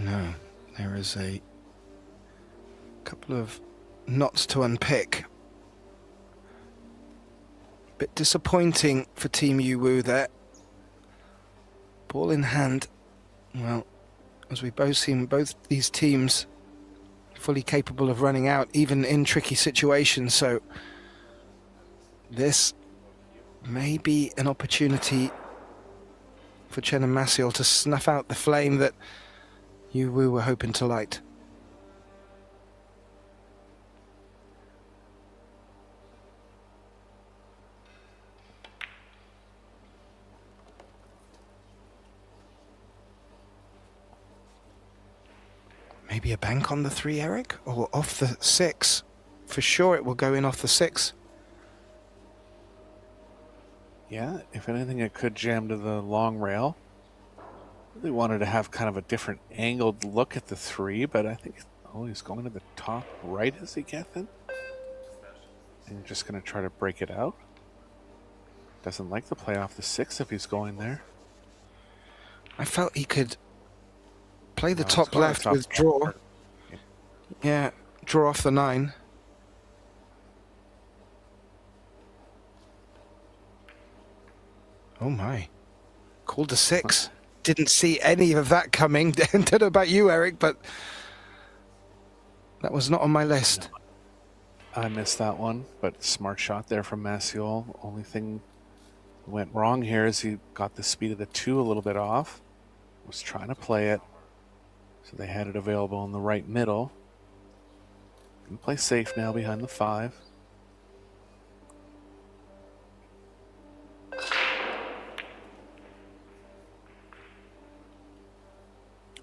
No, there is a couple of knots to unpick. Bit disappointing for Team Yuwu there. Ball in hand. Well, as we've both seen, both these teams fully capable of running out, even in tricky situations. So this may be an opportunity for Chen and Macioł to snuff out the flame that Yuwu were hoping to light. Maybe a bank on the 3, Eric? Or off the 6? For sure it will go in off the 6. Yeah, if anything, it could jam to the long rail. Really wanted to have kind of a different angled look at the 3, but I think, oh, he's going to the top right as he gets in. And you're just going to try to break it out. Doesn't like the play off the 6 if he's going there. I felt he could play the top left with draw. Yeah, draw off the 9. Oh my. Called the 6. Didn't see any of that coming. Don't know about you, Eric, but that was not on my list. I missed that one, but smart shot there from Macioł. Only thing went wrong here is he got the speed of the 2 a little bit off. Was trying to play it. So they had it available in the right middle. Can play safe now behind the 5.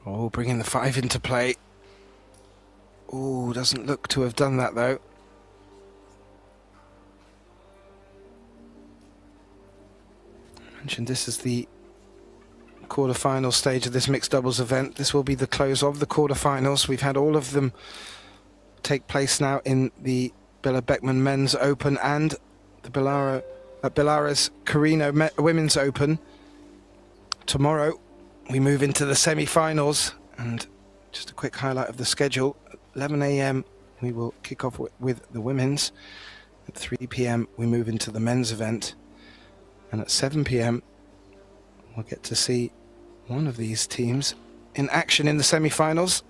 Oh, bringing the 5 into play. Oh, doesn't look to have done that though. I mentioned this is the quarter-final stage of this mixed doubles event. This will be the close of the quarter-finals. We've had all of them take place now in the Billa Beckman Men's Open and the Belarus Carino Women's Open. Tomorrow we move into the semi-finals, and just a quick highlight of the schedule. 11 a.m. we will kick off with the women's. At 3 p.m. we move into the men's event, and at 7 p.m. we'll get to see one of these teams in action in the semi-finals.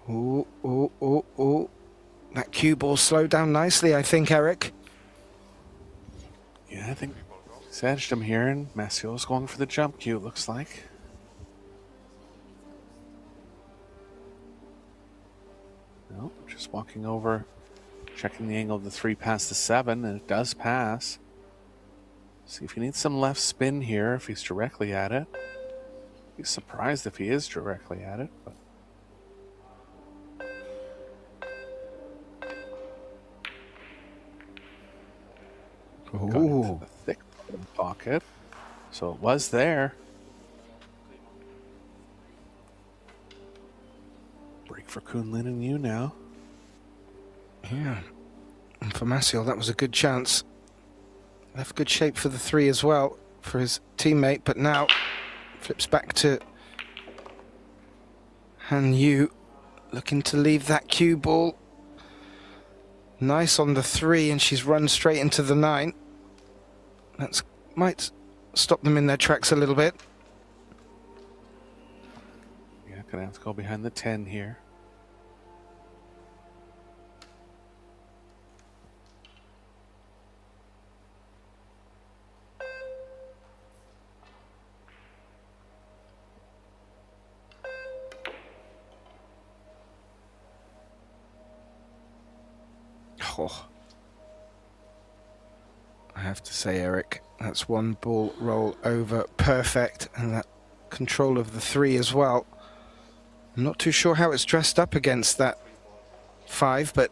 Oh, oh, oh, oh. That cue ball slowed down nicely, I think, Eric. Yeah, I think he's edged him here, and Macioł's going for the jump cue, it looks like. No, just walking over, checking the angle of the 3 past the 7, and it does pass. See if he needs some left spin here, if he's directly at it. Be surprised if he is directly at it, but got into the thick pocket, so it was there. Break for Kun Lin and you now. Yeah, and for Macioł, that was a good chance. Left good shape for the 3 as well for his teammate, but now flips back to Han Yu, looking to leave that cue ball. Nice on the 3, and she's run straight into the 9. That might stop them in their tracks a little bit. Yeah, gonna have to go behind the 10 here. Oh. I have to say, Eric, that's one ball roll over perfect, and that control of the 3 as well. I'm not too sure how it's dressed up against that 5, but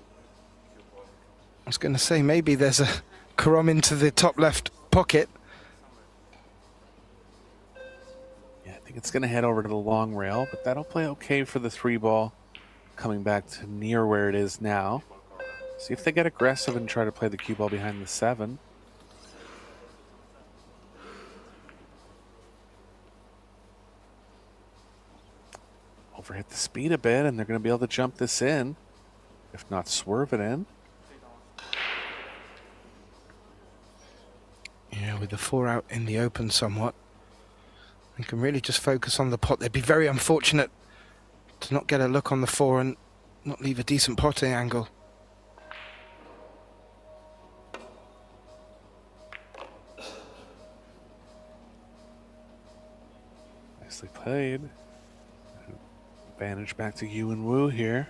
I was going to say maybe there's a Karom into the top left pocket. Yeah, I think it's going to head over to the long rail, but that'll play okay for the 3 ball coming back to near where it is now. See if they get aggressive and try to play the cue ball behind the 7. Overhit the speed a bit, and they're going to be able to jump this in, if not swerve it in. Yeah, with the 4 out in the open somewhat, they can really just focus on the pot. They'd be very unfortunate to not get a look on the 4 and not leave a decent potting angle. Nicely played. Advantage back to Yu and Wu here.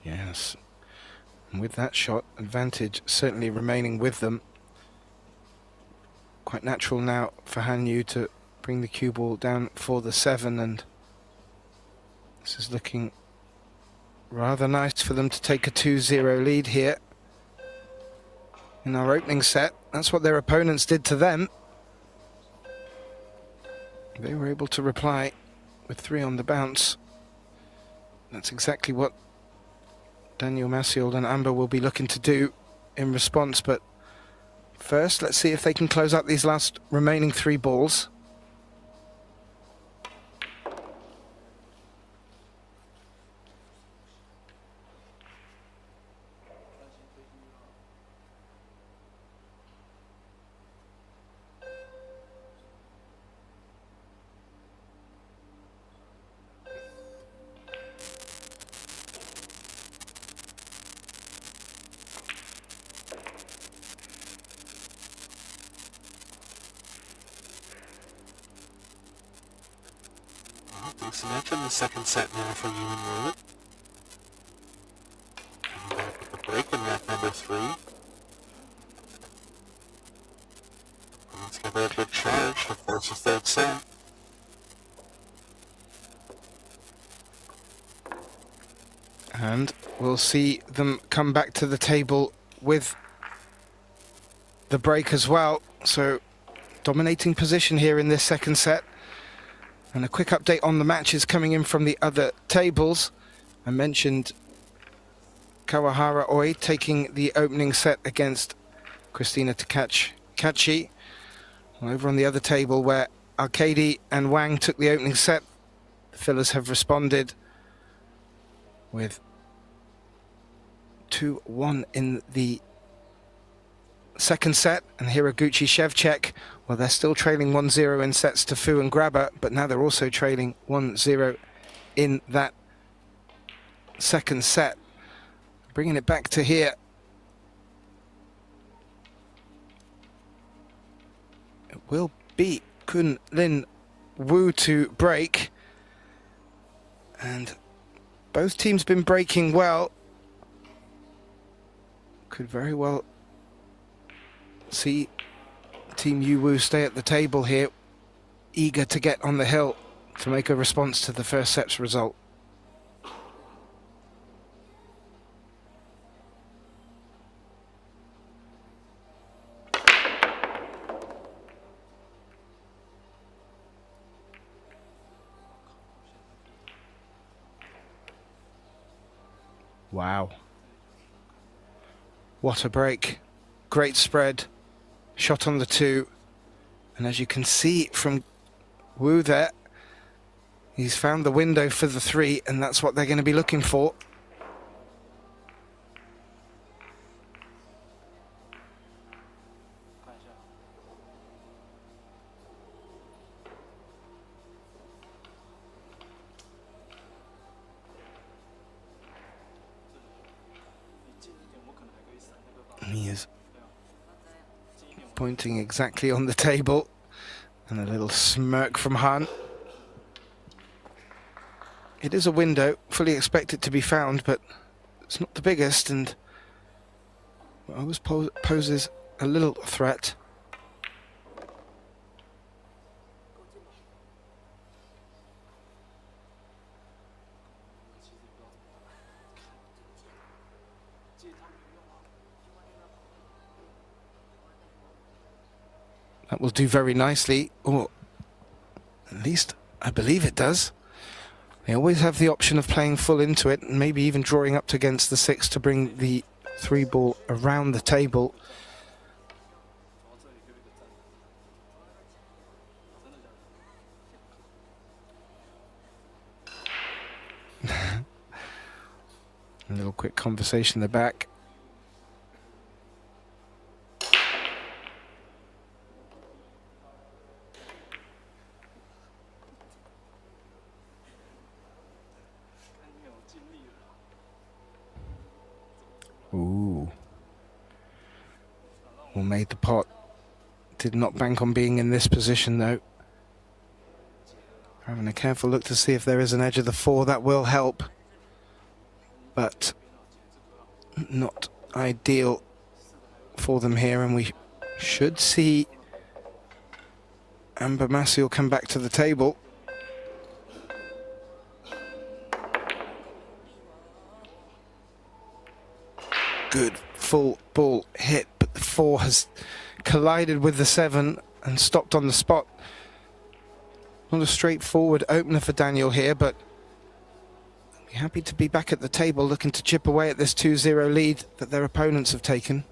Yes. And with that shot, advantage certainly remaining with them. Quite natural now for Han Yu to bring the cue ball down for the 7, and this is looking rather nice for them to take a 2-0 lead here in our opening set. That's what their opponents did to them. They were able to reply with 3 on the bounce. That's exactly what Daniel Macioł and Amber will be looking to do in response, but first let's see if they can close out these last remaining 3 balls. Cement in the second set now for Yu and Wu. Coming back with the break in net number 3. Let's give it a good charge to force a third set. And we'll see them come back to the table with the break as well. So dominating position here in this second set. And a quick update on the matches coming in from the other tables. I mentioned Kawahara Oi taking the opening set against Christina Takachi. Over on the other table where Arkady and Wang took the opening set, the fillers have responded with 2-1 in the second set, and Hiraguchi Shevchek, well, they're still trailing 1-0 in sets to Fu and Grabber, but now they're also trailing 1-0 in that second set. Bringing it back to here. It will be Kun Lin Wu to break, and both teams been breaking well. Could very well see Team Yu-Wu stay at the table here, eager to get on the hill to make a response to the first set's result. Wow. What a break. Great spread. Shot on the 2. And as you can see from Wu there, he's found the window for the 3, and that's what they're going to be looking for. pointing exactly on the table. And a little smirk from Han. It is a window, fully expect it to be found, but it's not the biggest, and always poses a little threat. That will do very nicely, or at least I believe it does. They always have the option of playing full into it, and maybe even drawing up against the 6 to bring the 3 ball around the table. A little quick conversation in the back. Ooh. Well, made the pot. Did not bank on being in this position, though. Having a careful look to see if there is an edge of the 4. That will help. But not ideal for them here. And we should see Amber Macioł come back to the table. Good full ball hit, but the 4 has collided with the 7 and stopped on the spot. Not a straightforward opener for Daniel here, but be happy to be back at the table looking to chip away at this 2-0 lead that their opponents have taken.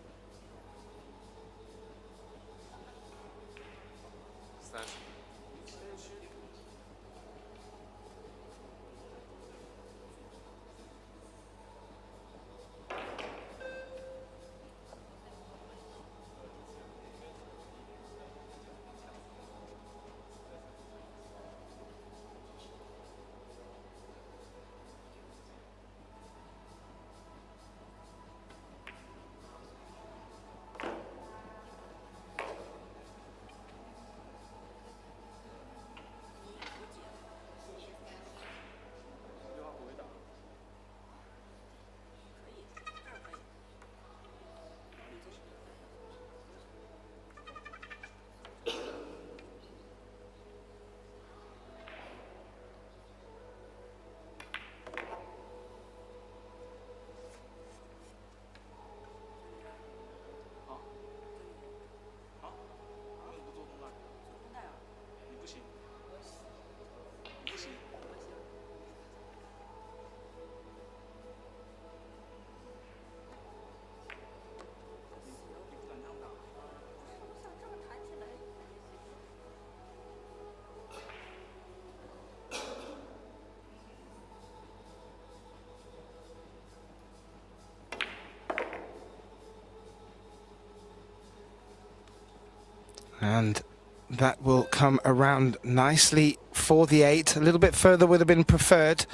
And that will come around nicely for the 8. A little bit further would have been preferred.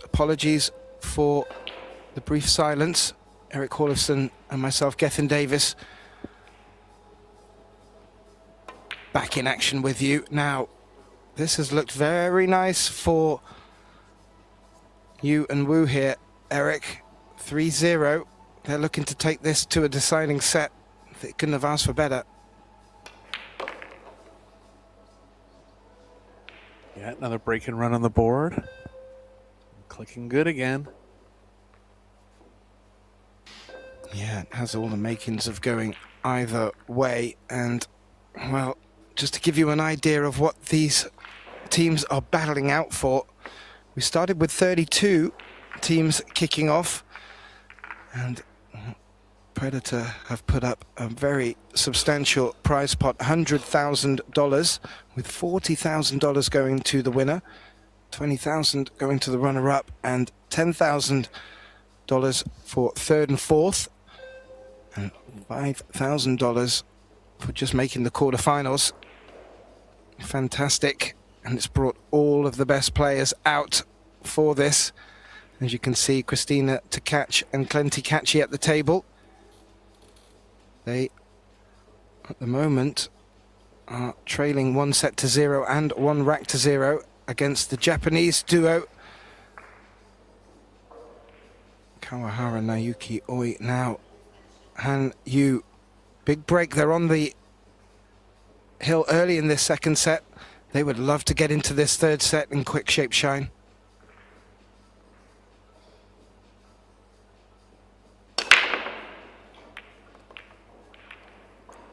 Apologies for the brief silence. Eric Hallefson and myself, Gethin Davis, back in action with you. Now, this has looked very nice for you and Wu here, Eric. 3-0. They're looking to take this to a deciding set. They couldn't have asked for better. Yeah, another break and run on the board. Clicking good again. Yeah, it has all the makings of going either way. And, well, just to give you an idea of what these teams are battling out for, we started with 32 teams kicking off. And Predator have put up a very substantial prize pot, $100,000, with $40,000 going to the winner, $20,000 going to the runner-up, and $10,000 for third and fourth, and $5,000 for just making the quarterfinals. Fantastic, and it's brought all of the best players out for this. As you can see, Christina Tkach and Clenty Kachi at the table. They at the moment are trailing 1-0 and 1-0 against the Japanese duo. Kawahara, Naoki Oi now. Han Yu, big break. They're on the hill early in this second set. They would love to get into this third set in quick shape shine.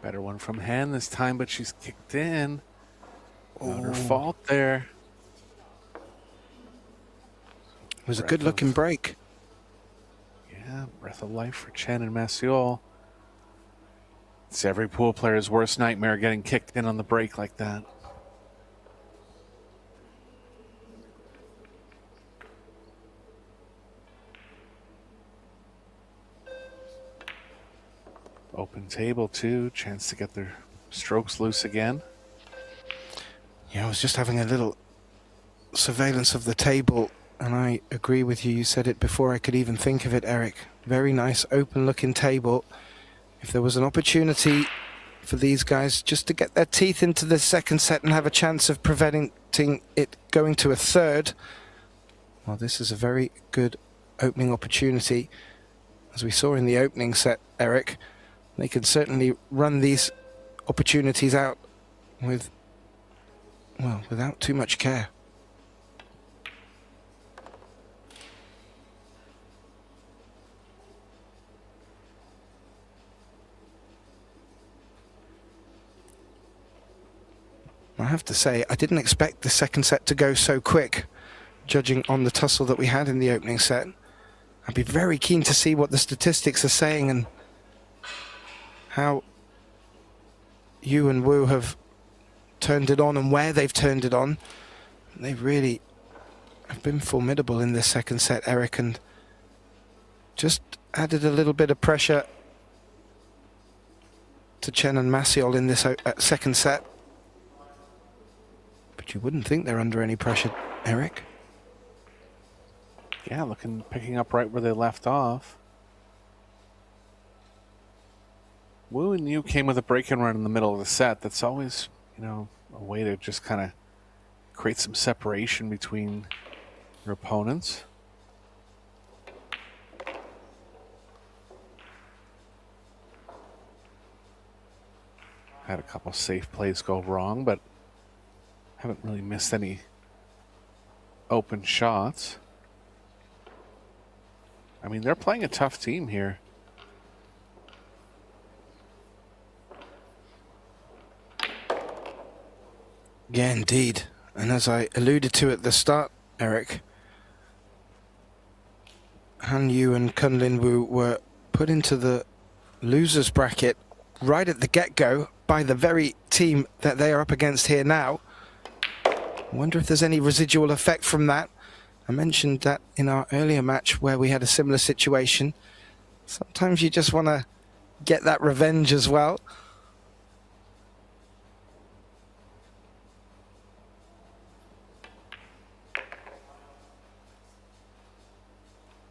Better one from Han this time, but she's kicked in. Not her fault there. It was a good looking break. Yeah, breath of life for Chen and Macioł. It's every pool player's worst nightmare, getting kicked in on the break like that. Open table too, chance to get their strokes loose again. Yeah, I was just having a little surveillance of the table, and I agree with you. You said it before I could even think of it, Eric. Very nice, open-looking table. If there was an opportunity for these guys just to get their teeth into the second set and have a chance of preventing it going to a third, well, this is a very good opening opportunity. As we saw in the opening set, Eric, they can certainly run these opportunities out with, well, without too much care. I have to say, I didn't expect the second set to go so quick, judging on the tussle that we had in the opening set. I'd be very keen to see what the statistics are saying and how Yu and Wu have turned it on and where they've turned it on. They really have been formidable in this second set, Eric, and just added a little bit of pressure to Chen and Macioł in this second set. But you wouldn't think they're under any pressure, Eric. Yeah, picking up right where they left off. Wu and Yu came with a break and run in the middle of the set. That's always, a way to just kind of create some separation between your opponents. Had a couple safe plays go wrong, but haven't really missed any open shots. I mean, they're playing a tough team here. Yeah, indeed. And as I alluded to at the start, Eric, Han Yu and Kun Lin Wu were put into the losers bracket right at the get-go by the very team that they are up against here now. I wonder if there's any residual effect from that. I mentioned that in our earlier match where we had a similar situation. Sometimes you just want to get that revenge as well.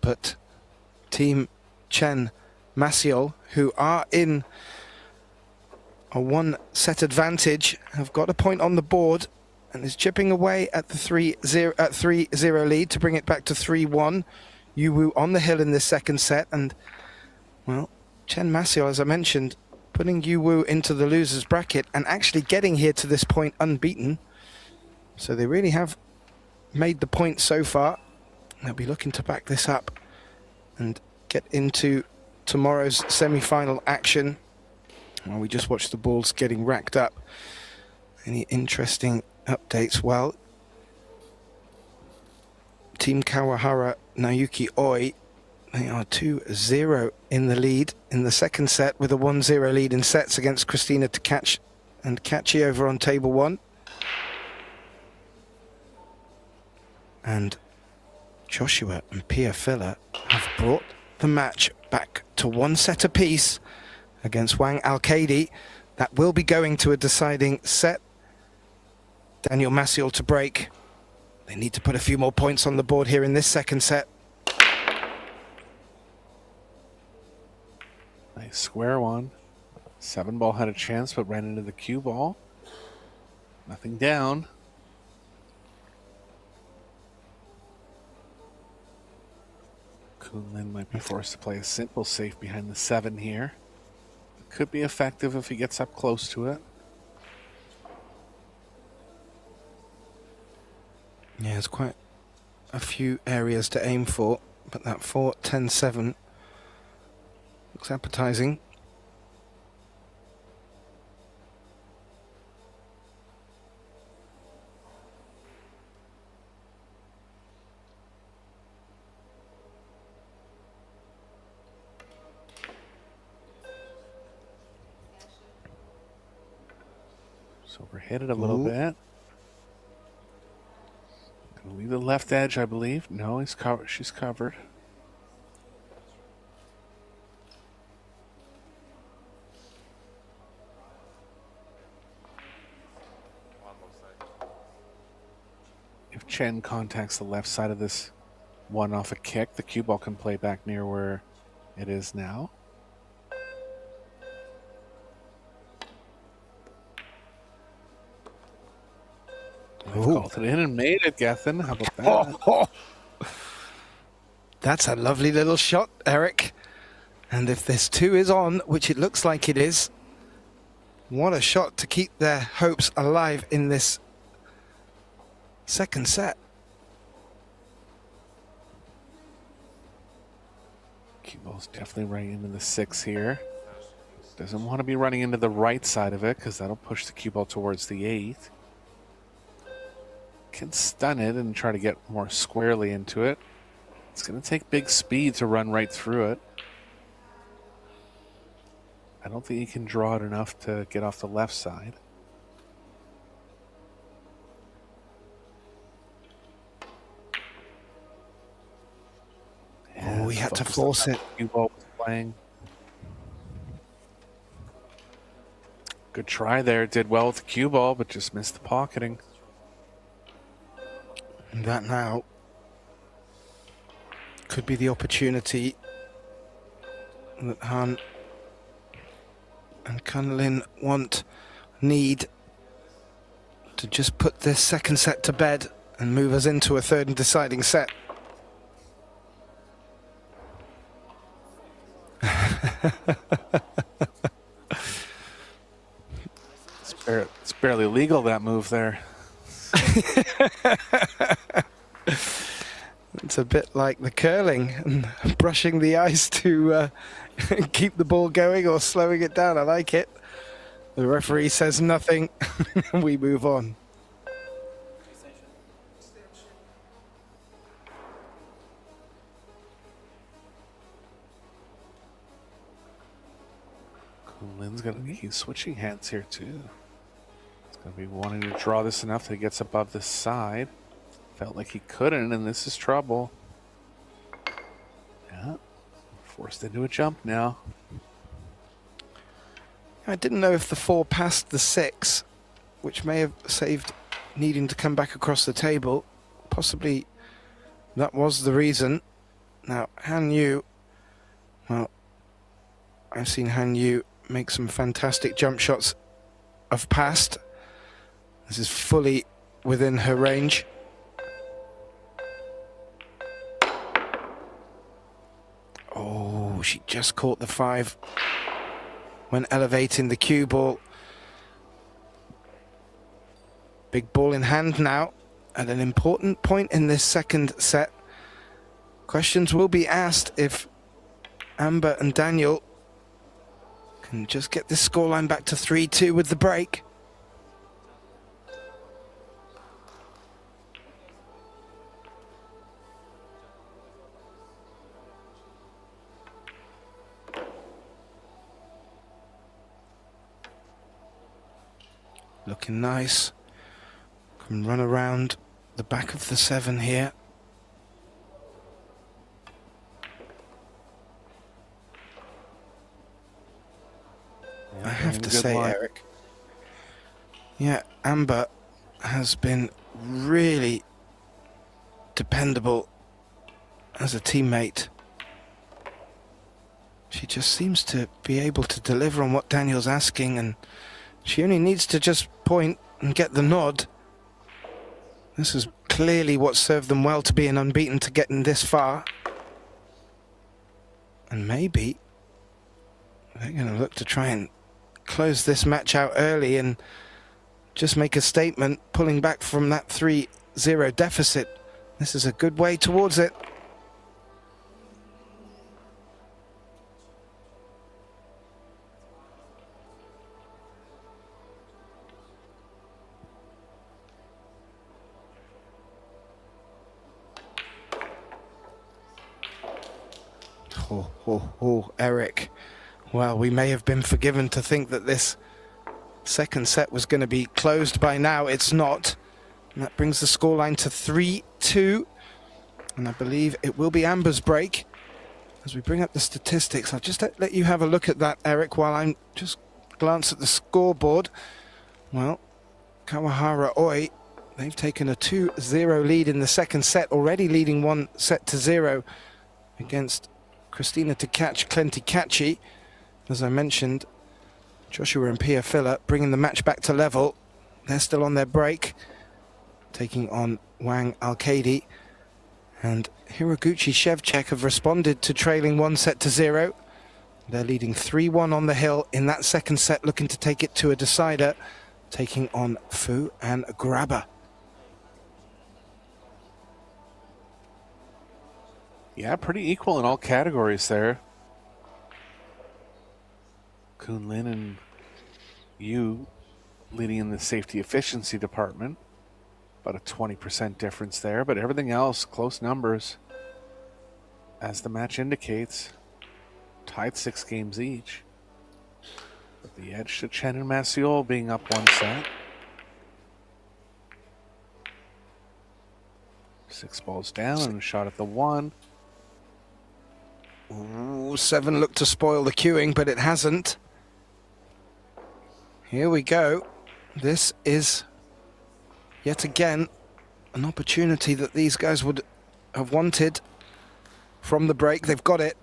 But Team Chen Macioł, who are in a one-set advantage, have got a point on the board and is chipping away at the 3-0 lead to bring it back to 3-1. Yu Wu on the hill in this second set, and, well, Chen Macioł, as I mentioned, putting Yu Wu into the losers bracket and actually getting here to this point unbeaten. So they really have made the point so far. They'll be looking to back this up and get into tomorrow's semi-final action. Well, we just watched the balls getting racked up. Any interesting updates? Well, Team Kawahara, Naoki Oi, they are 2-0 in the lead in the second set with a 1-0 lead in sets against Christina Tkac and Kachi over on table one. And Joshua and Pia Filler have brought the match back to one set apiece against Wang Al-Kaidi. That will be going to a deciding set. Daniel Macioł to break. They need to put a few more points on the board here in this second set. Nice square one. 7 ball had a chance, but ran into the cue ball. Nothing down. Kun Lin might be forced to play a simple safe behind the 7 here. It could be effective if he gets up close to it. Yeah, there's quite a few areas to aim for, but that 4-10-7 looks appetizing. So overhit it a little bit. Gonna leave the left edge, I believe. No, he's covered. She's covered. If Chen contacts the left side of this one off a kick, the cue ball can play back near where it is now. Called it in and made it, Gethin. How about that? Oh. That's a lovely little shot, Eric. And if this 2 is on, which it looks like it is, what a shot to keep their hopes alive in this second set. Cue ball's definitely running into the 6 here. Doesn't want to be running into the right side of it because that'll push the cue ball towards the 8. Can stun it and try to get more squarely into it. It's going to take big speed to run right through it. I don't think he can draw it enough to get off the left side. Oh, he had to force it. Cue ball was playing. Good try there. Did well with the cue ball, but just missed the pocketing. And that now could be the opportunity that Han and Kun Lin need to just put this second set to bed and move us into a third and deciding set. It's barely legal, that move there. It's a bit like the curling and brushing the ice to keep the ball going or slowing it down. I like it. The referee says nothing. We move on. Kun Lin's he's switching hands here too. He's going to be wanting to draw this enough that he gets above the side. Felt like he couldn't, and this is trouble. Yeah, forced into a jump now. I didn't know if the 4 passed the 6, which may have saved needing to come back across the table. Possibly that was the reason. Now, Han Yu, well, I've seen Han Yu make some fantastic jump shots of passed. This is fully within her range. Oh, she just caught the 5 when elevating the cue ball. Big ball in hand now at an important point in this second set. Questions will be asked if Amber and Daniel can just get this scoreline back to 3-2 with the break. Looking nice. Can run around the back of the 7 here. I have to say, Eric, yeah, Amber has been really dependable as a teammate. She just seems to be able to deliver on what Daniel's asking, and she only needs to just point and get the nod. This is clearly what served them well to being unbeaten, to getting this far. And maybe they're going to look to try and close this match out early and just make a statement, pulling back from that 3-0 deficit. This is a good way towards it. Eric. Well, we may have been forgiven to think that this second set was going to be closed by now. It's not. And that brings the scoreline to 3-2. And I believe it will be Amber's break. As we bring up the statistics, I'll just let you have a look at that, Eric, while I'm just glance at the scoreboard. Well, Kawahara Oi, they've taken a 2-0 lead in the second set, already leading 1-0 against Christina Takac Klentikachi. As I mentioned, Joshua and Pia Filler bringing the match back to level. They're still on their break, taking on Wang Alkadi. And Hiroguchi Shevchek have responded to trailing 1-0. They're leading 3-1 on the hill in that second set, looking to take it to a decider, taking on Fu and Grabber. Yeah, pretty equal in all categories there. Kun Lin and Yu leading in the safety efficiency department. About a 20% difference there, but everything else, close numbers. As the match indicates, tied 6 games each. With the edge to Chen and Macioł being up 1 set. 6 balls down and a shot at the 1. Ooh, 7 looked to spoil the queuing, but it hasn't. Here we go. This is yet again an opportunity that these guys would have wanted from the break. They've got it.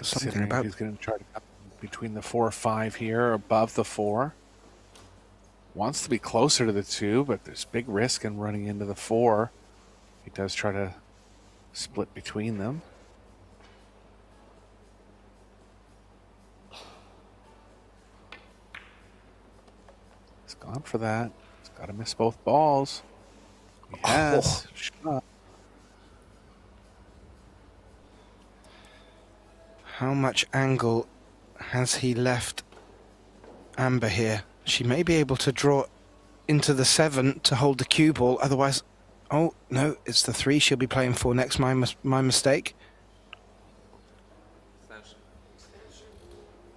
Something about he's going to try to cut between the 4 or 5 here, above the 4. Wants to be closer to the 2, but there's big risk in running into the 4. He does try to split between them. He's gone for that. He's got to miss both balls. He has. Shot. How much angle has he left Amber here? She may be able to draw into the 7 to hold the cue ball. Otherwise, oh no, it's the 3 she'll be playing for next. My mistake.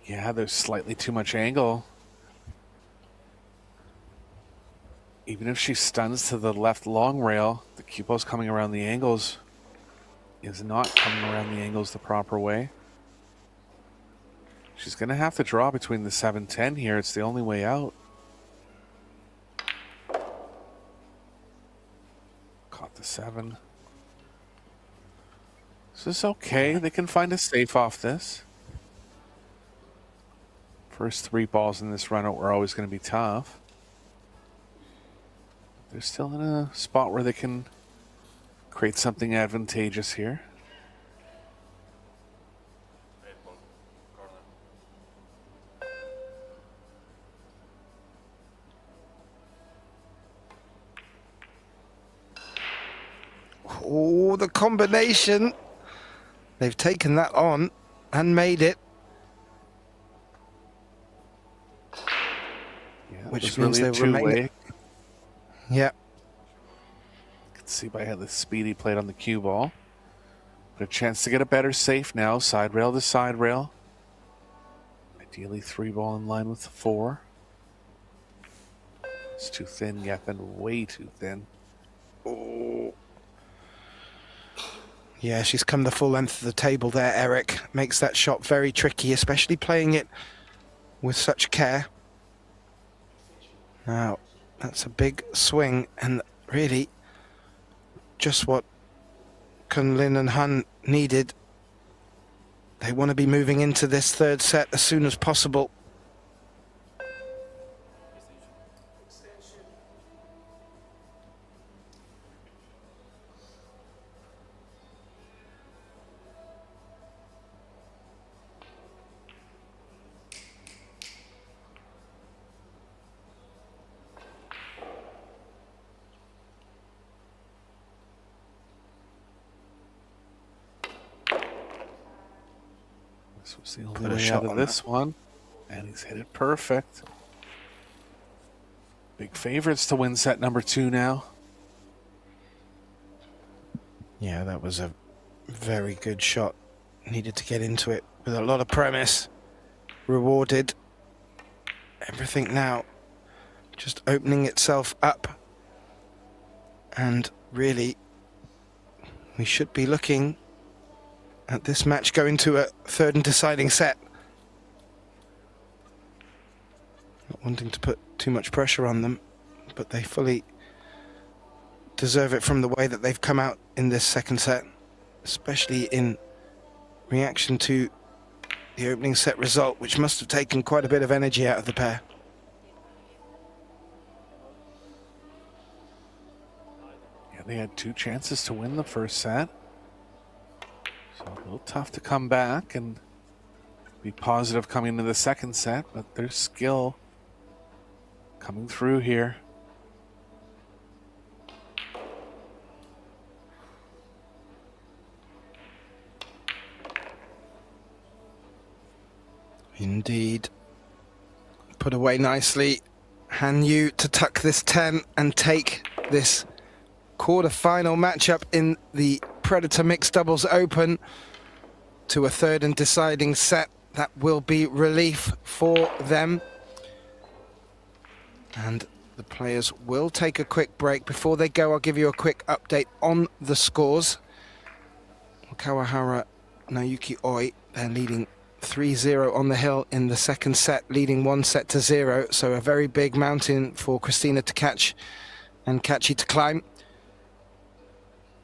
Yeah, there's slightly too much angle. Even if she stuns to the left long rail, the cue ball's coming around the angles. Is not coming around the angles the proper way. She's going to have to draw between the 7-10 here. It's the only way out. Caught the 7. This is okay. They can find a safe off this. First 3 balls in this run out were always going to be tough. They're still in a spot where they can create something advantageous here. Oh, the combination. They've taken that on and made it. Yeah, which means really they remain. Yeah. You can see by how the speed he played on the cue ball. But a chance to get a better safe now. Side rail to side rail. Ideally 3 ball in line with the 4. It's too thin, Yappin. Way too thin. Oh. Yeah, she's come the full length of the table there, Eric. Makes that shot very tricky, especially playing it with such care. Now, that's a big swing, and really just what Kun Lin and Han needed. They want to be moving into this third set as soon as possible. This was the only way out of this one, and he's hit it perfect. Big favorites to win set number 2 now. Yeah, that was a very good shot. Needed to get into it with a lot of premise. Rewarded. Everything now just opening itself up. And really, we should be looking at this match going to a third and deciding set. Not wanting to put too much pressure on them, but they fully deserve it from the way that they've come out in this second set, especially in reaction to the opening set result, which must have taken quite a bit of energy out of the pair. Yeah, they had 2 chances to win the first set. So a little tough to come back and be positive coming into the second set, but their skill coming through here. Indeed. Put away nicely. Han Yu to tuck this 10 and take this quarter-final matchup in the Predator Mixed Doubles Open to a third and deciding set. That will be relief for them. And the players will take a quick break. Before they go, I'll give you a quick update on the scores. Kawahara, Naoki Oi, they're leading 3-0 on the hill in the second set, leading 1-0. So a very big mountain for Christina to catch and Kachi to climb.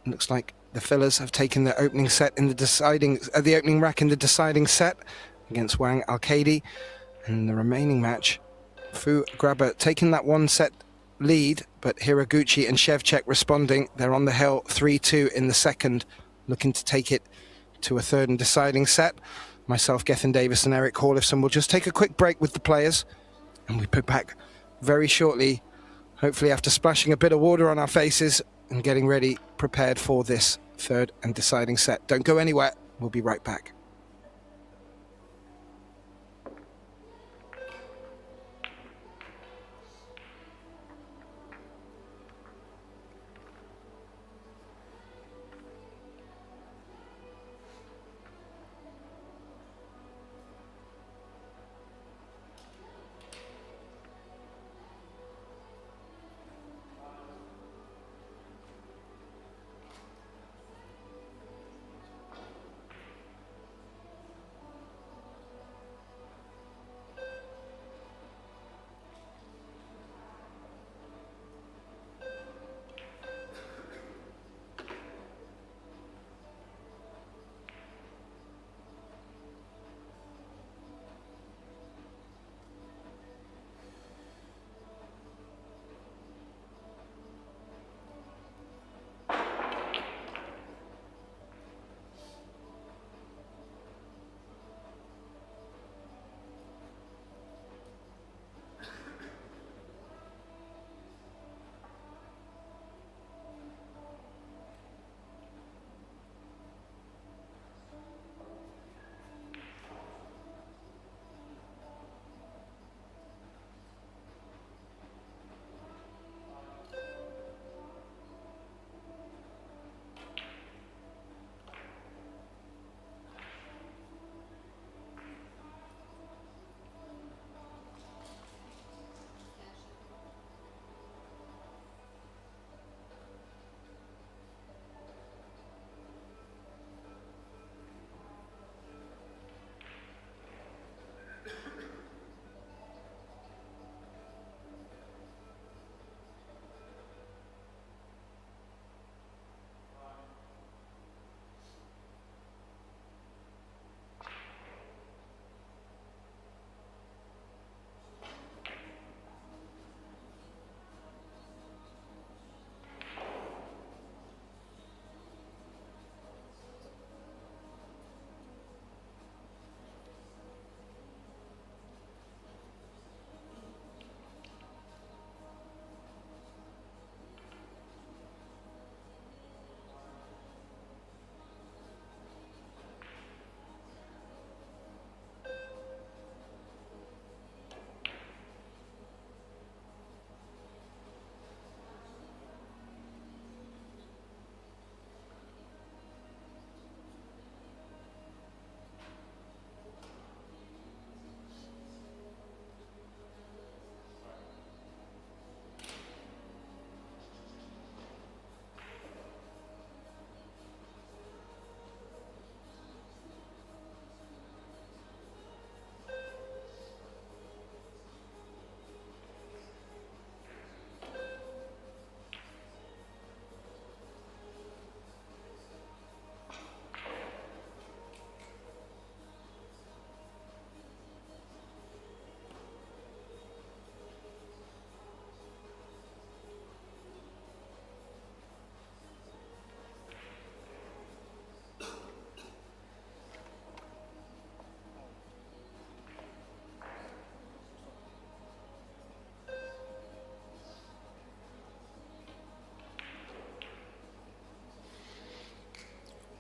Looks like the fillers have taken the opening set in the deciding, the opening rack in the deciding set against Wang Al-Kaidi. And the remaining match, Fu Grabber taking that 1-set lead, but Hiraguchi and Shevchuk responding. They're on the hill 3-2 in the second, looking to take it to a third and deciding set. Myself, Gethin Davis and Eric Hallifson will just take a quick break with the players, and we'll be back very shortly, hopefully after splashing a bit of water on our faces and getting ready, prepared for this third and deciding set. Don't go anywhere. We'll be right back.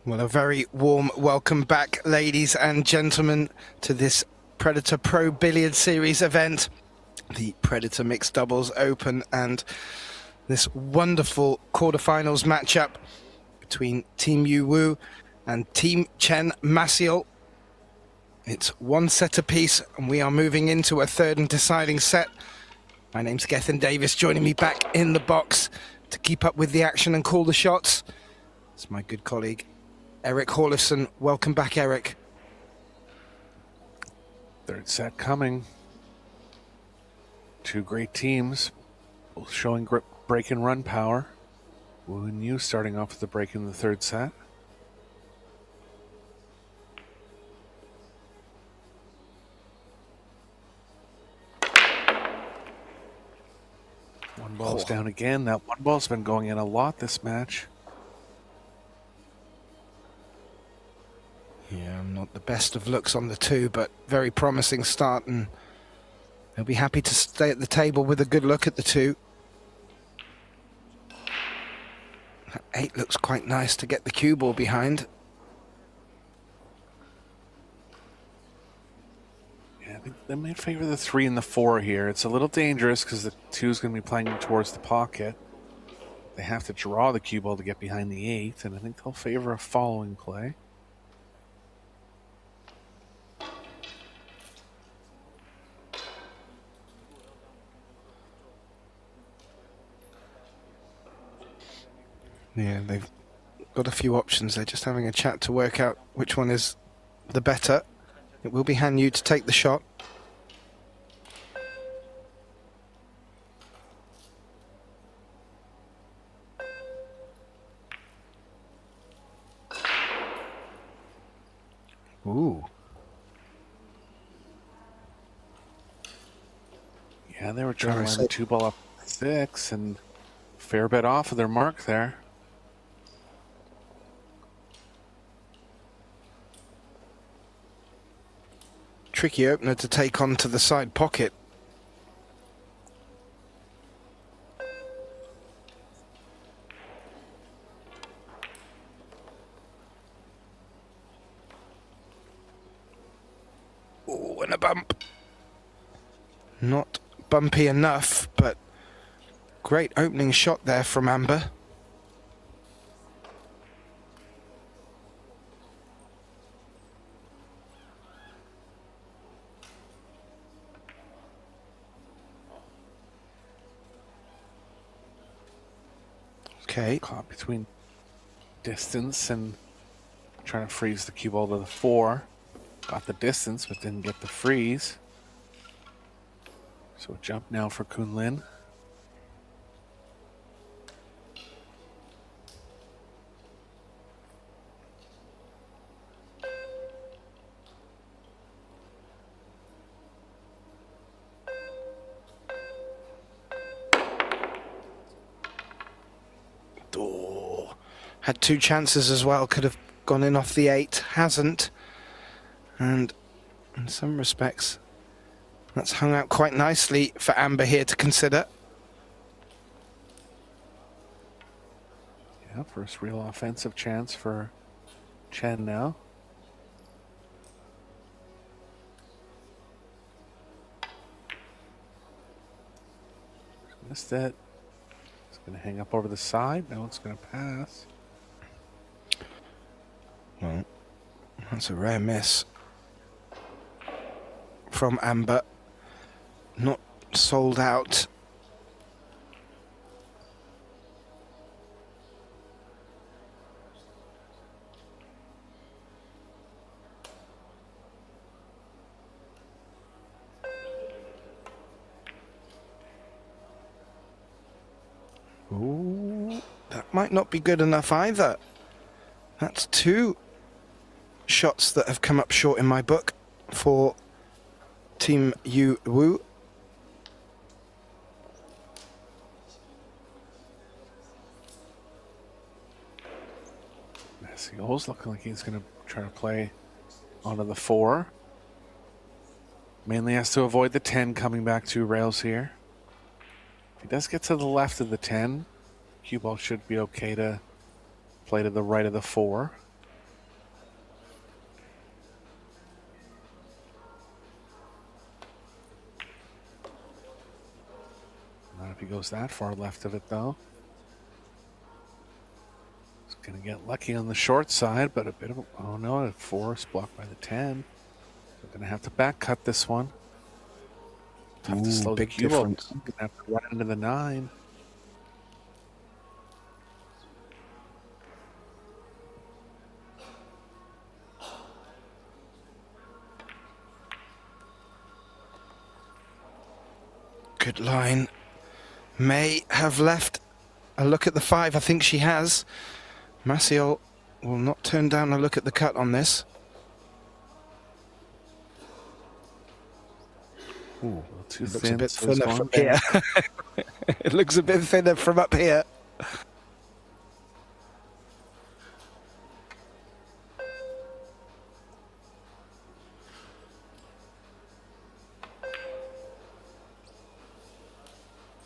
Well, a very warm welcome back, ladies and gentlemen, to this Predator Pro Billiard Series event, the Predator Mixed Doubles Open, and this wonderful quarterfinals matchup between Team Yu Wu and Team Chen Macioł. It's one set apiece, and we are moving into a third and deciding set. My name's Gethin Davis, joining me back in the box to keep up with the action and call the shots. It's my good colleague, Eric Horlifson. Welcome back, Eric. Third set coming. Two great teams, both showing break and run power. Wu and Yu starting off with the break in the third set. One ball's down again. That one ball's been going in a lot this match. Yeah, not the best of looks on the two, but very promising start, and they'll be happy to stay at the table with a good look at the two. That 8 looks quite nice to get the cue ball behind. Yeah, I think they may favor the 3 and the 4 here. It's a little dangerous because the 2 is going to be playing towards the pocket. They have to draw the cue ball to get behind the 8, and I think they'll favor a following play. Yeah, they've got a few options. They're just having a chat to work out which one is the better. It will be Han Yu to take the shot. Ooh. Yeah, they were trying to line the 2 ball up 6 and fair bit off of their mark there. Tricky opener to take on to the side pocket. Oh, and a bump. Not bumpy enough, but great opening shot there from Amber. Okay. Caught between distance and trying to freeze the cue ball to the 4. Got the distance, but didn't get the freeze. So a jump now for Kun Lin. Had 2 chances as well, could have gone in off the 8, hasn't. And in some respects, that's hung out quite nicely for Amber here to consider. Yeah, first real offensive chance for Chen now. Missed it. It's going to hang up over the side. Now it's going to pass. Well, that's a rare miss from Amber. Not sold out. Ooh, that might not be good enough either. That's 2 shots that have come up short in my book for Team Yu Wu. Maciol's looking like he's going to try to play onto the 4. Mainly has to avoid the 10 coming back 2 rails here. If he does get to the left of the 10, cue ball should be okay to play to the right of the 4. he goes that far left of it, though. He's going to get lucky on the short side, but a bit of a... Oh, no, a 4 is blocked by the 10. We're going to have to back cut this one. Tough to slow the cube up. Going to have to run into the 9. Good line. May have left a look at the 5. I think she has. Macioł will not turn down a look at the cut on this. Ooh, too looks thin, a bit thinner from here. It looks a bit thinner from up here.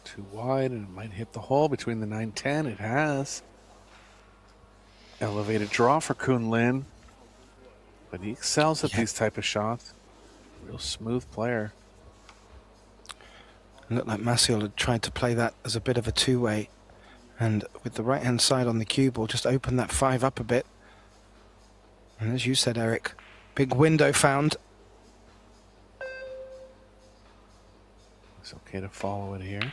Too wide, and it might hit the hole between the 9-10. It has. Elevated draw for Kun Lin, but he excels at these type of shots. Real smooth player. It looked like Macioł had tried to play that as a bit of a two-way, and with the right-hand side on the cue ball, just open that 5 up a bit. And as you said, Eric, big window found. It's okay to follow it here.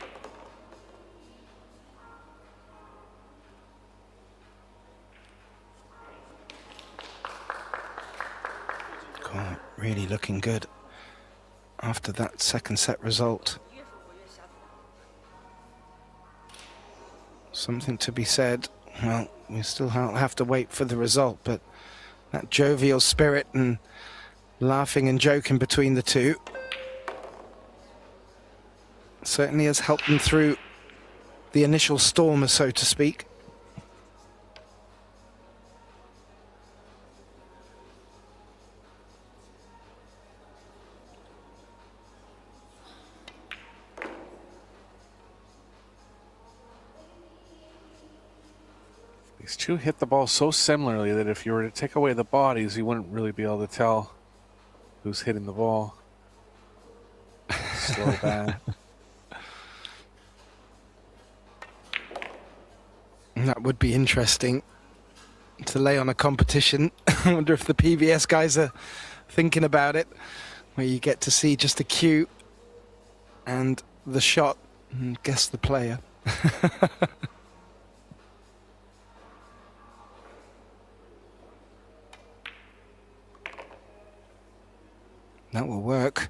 God, really looking good after that second set result. Something to be said. Well, we still have to wait for the result, but that jovial spirit and laughing and joking between the two certainly has helped them through the initial storm, so to speak. These two hit the ball so similarly that if you were to take away the bodies, you wouldn't really be able to tell who's hitting the ball. Slow back. That would be interesting to lay on a competition. I wonder if the PBS guys are thinking about it, where you get to see just a cue and the shot and guess the player. That will work.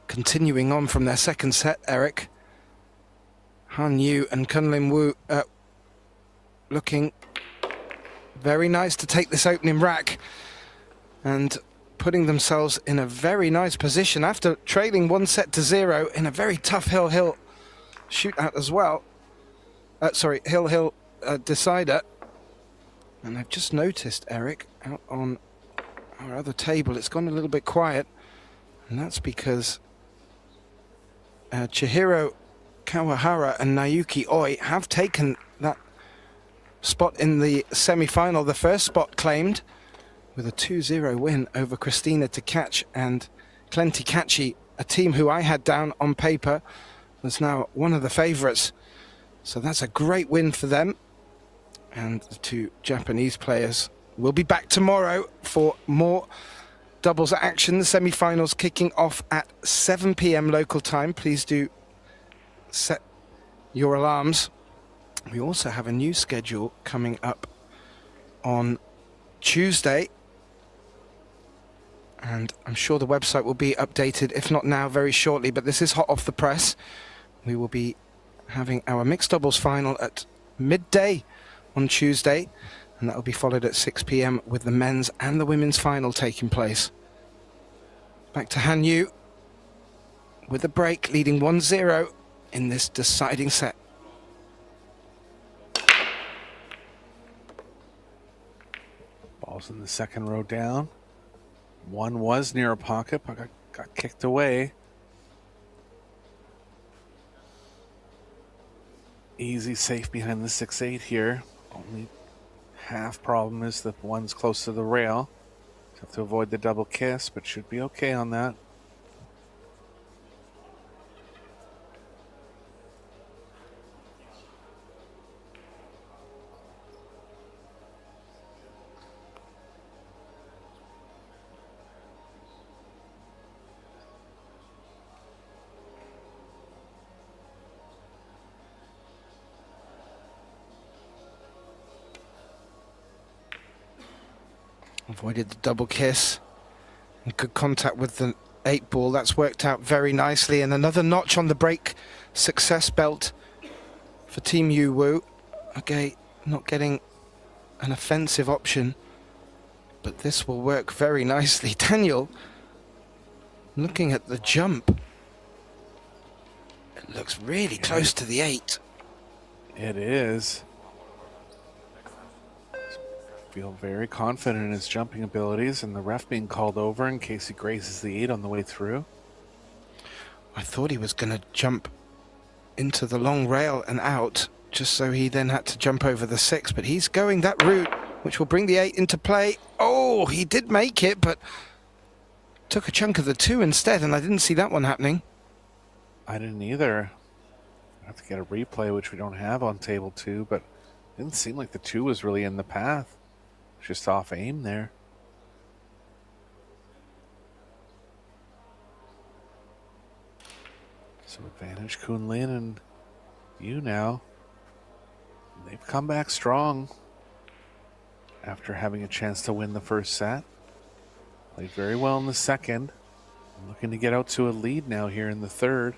Continuing on from their second set, Eric. Han Yu and Kun Lin Wu looking very nice to take this opening rack and putting themselves in a very nice position after trailing 1-0 in a very tough hill shootout as well. Hill decider. And I've just noticed, Eric, out on our other table, it's gone a little bit quiet. And that's because Chihiro Kawahara and Naoki Oi have taken that spot in the semi-final. The first spot claimed with a 2-0 win over Christina Takac and Klenti Kachi, a team who I had down on paper was now one of the favourites. So that's a great win for them. And the two Japanese players will be back tomorrow for more doubles action. The semi-finals kicking off at 7 p.m. local time. Please do set your alarms. We also have a new schedule coming up on Tuesday, and I'm sure the website will be updated, if not now, very shortly, but this is hot off the press. We will be having our mixed doubles final at midday on Tuesday, and that will be followed at 6 p.m. with the men's and the women's final taking place. Back to Han Yu with a break, leading 1-0 in this deciding set. Ball's in the second row down. One was near a pocket, but got kicked away. Easy safe behind the 6-8 here. Only half problem is that one's close to the rail. Have to avoid the double kiss, but should be okay on that. Avoided the double kiss. And good contact with the 8 ball. That's worked out very nicely. And another notch on the break success belt for Team Yu Wu. Okay, not getting an offensive option, but this will work very nicely. Daniel, looking at the jump, it looks really close to the 8. It is. Feel very confident in his jumping abilities, and the ref being called over in case he grazes the 8 on the way through. I thought he was going to jump into the long rail and out, just so he then had to jump over the 6, but he's going that route, which will bring the 8 into play. Oh, he did make it, but took a chunk of the 2 instead, and I didn't see that one happening. I didn't either. I have to get a replay, which we don't have on table 2, but it didn't seem like the 2 was really in the path. Just off aim there. Some advantage, Kun Lin and you now. They've come back strong after having a chance to win the first set. Played very well in the second. Looking to get out to a lead now here in the third.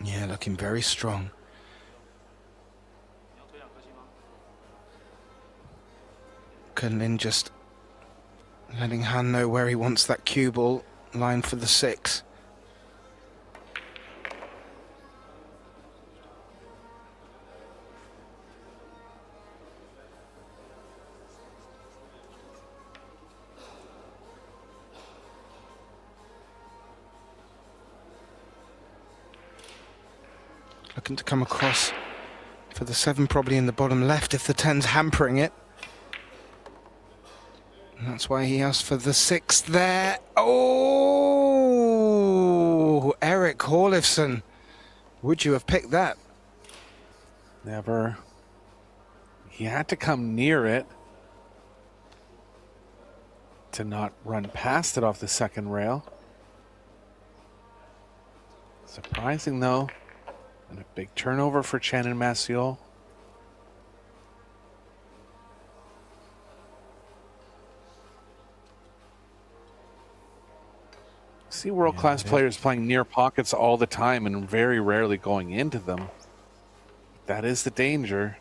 Yeah, looking very strong. Kun Lin just letting Han know where he wants that cue ball line for the 6. Looking to come across for the 7, probably in the bottom left if the 10's hampering it. And that's why he asked for the 6 there. Oh, Eric Horlifson. Would you have picked that? Never. He had to come near it to not run past it off the second rail. Surprising though. And a big turnover for Chen and Macioł. See world-class players playing near pockets all the time and very rarely going into them. That is the danger.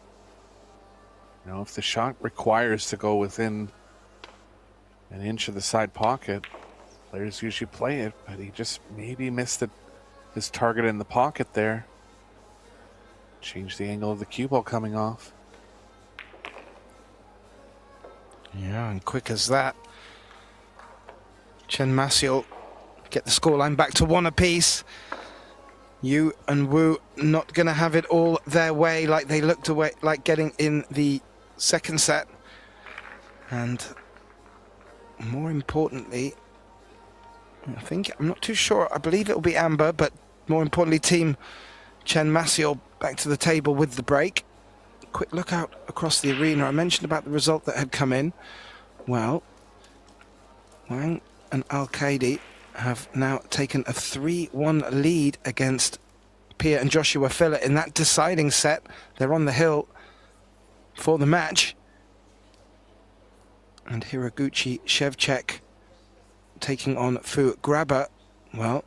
You know, if the shot requires to go within an inch of the side pocket, players usually play it, but he just maybe missed his target in the pocket there. Change the angle of the cue ball coming off. Yeah, and quick as that. Chen Macioł get the scoreline back to 1 apiece. Yu and Wu not going to have it all their way like they looked away, like getting in the second set. And more importantly, I'm not too sure, I believe it will be Amber, but more importantly, Team Chen Macioł back to the table with the break. Quick look out across the arena. I mentioned about the result that had come in. Well, Wang and Al-Qaidi have now taken a 3-1 lead against Pia and Joshua Filler in that deciding set. They're on the hill for the match. And Hiraguchi Shevchek taking on Fu Grabber. Well,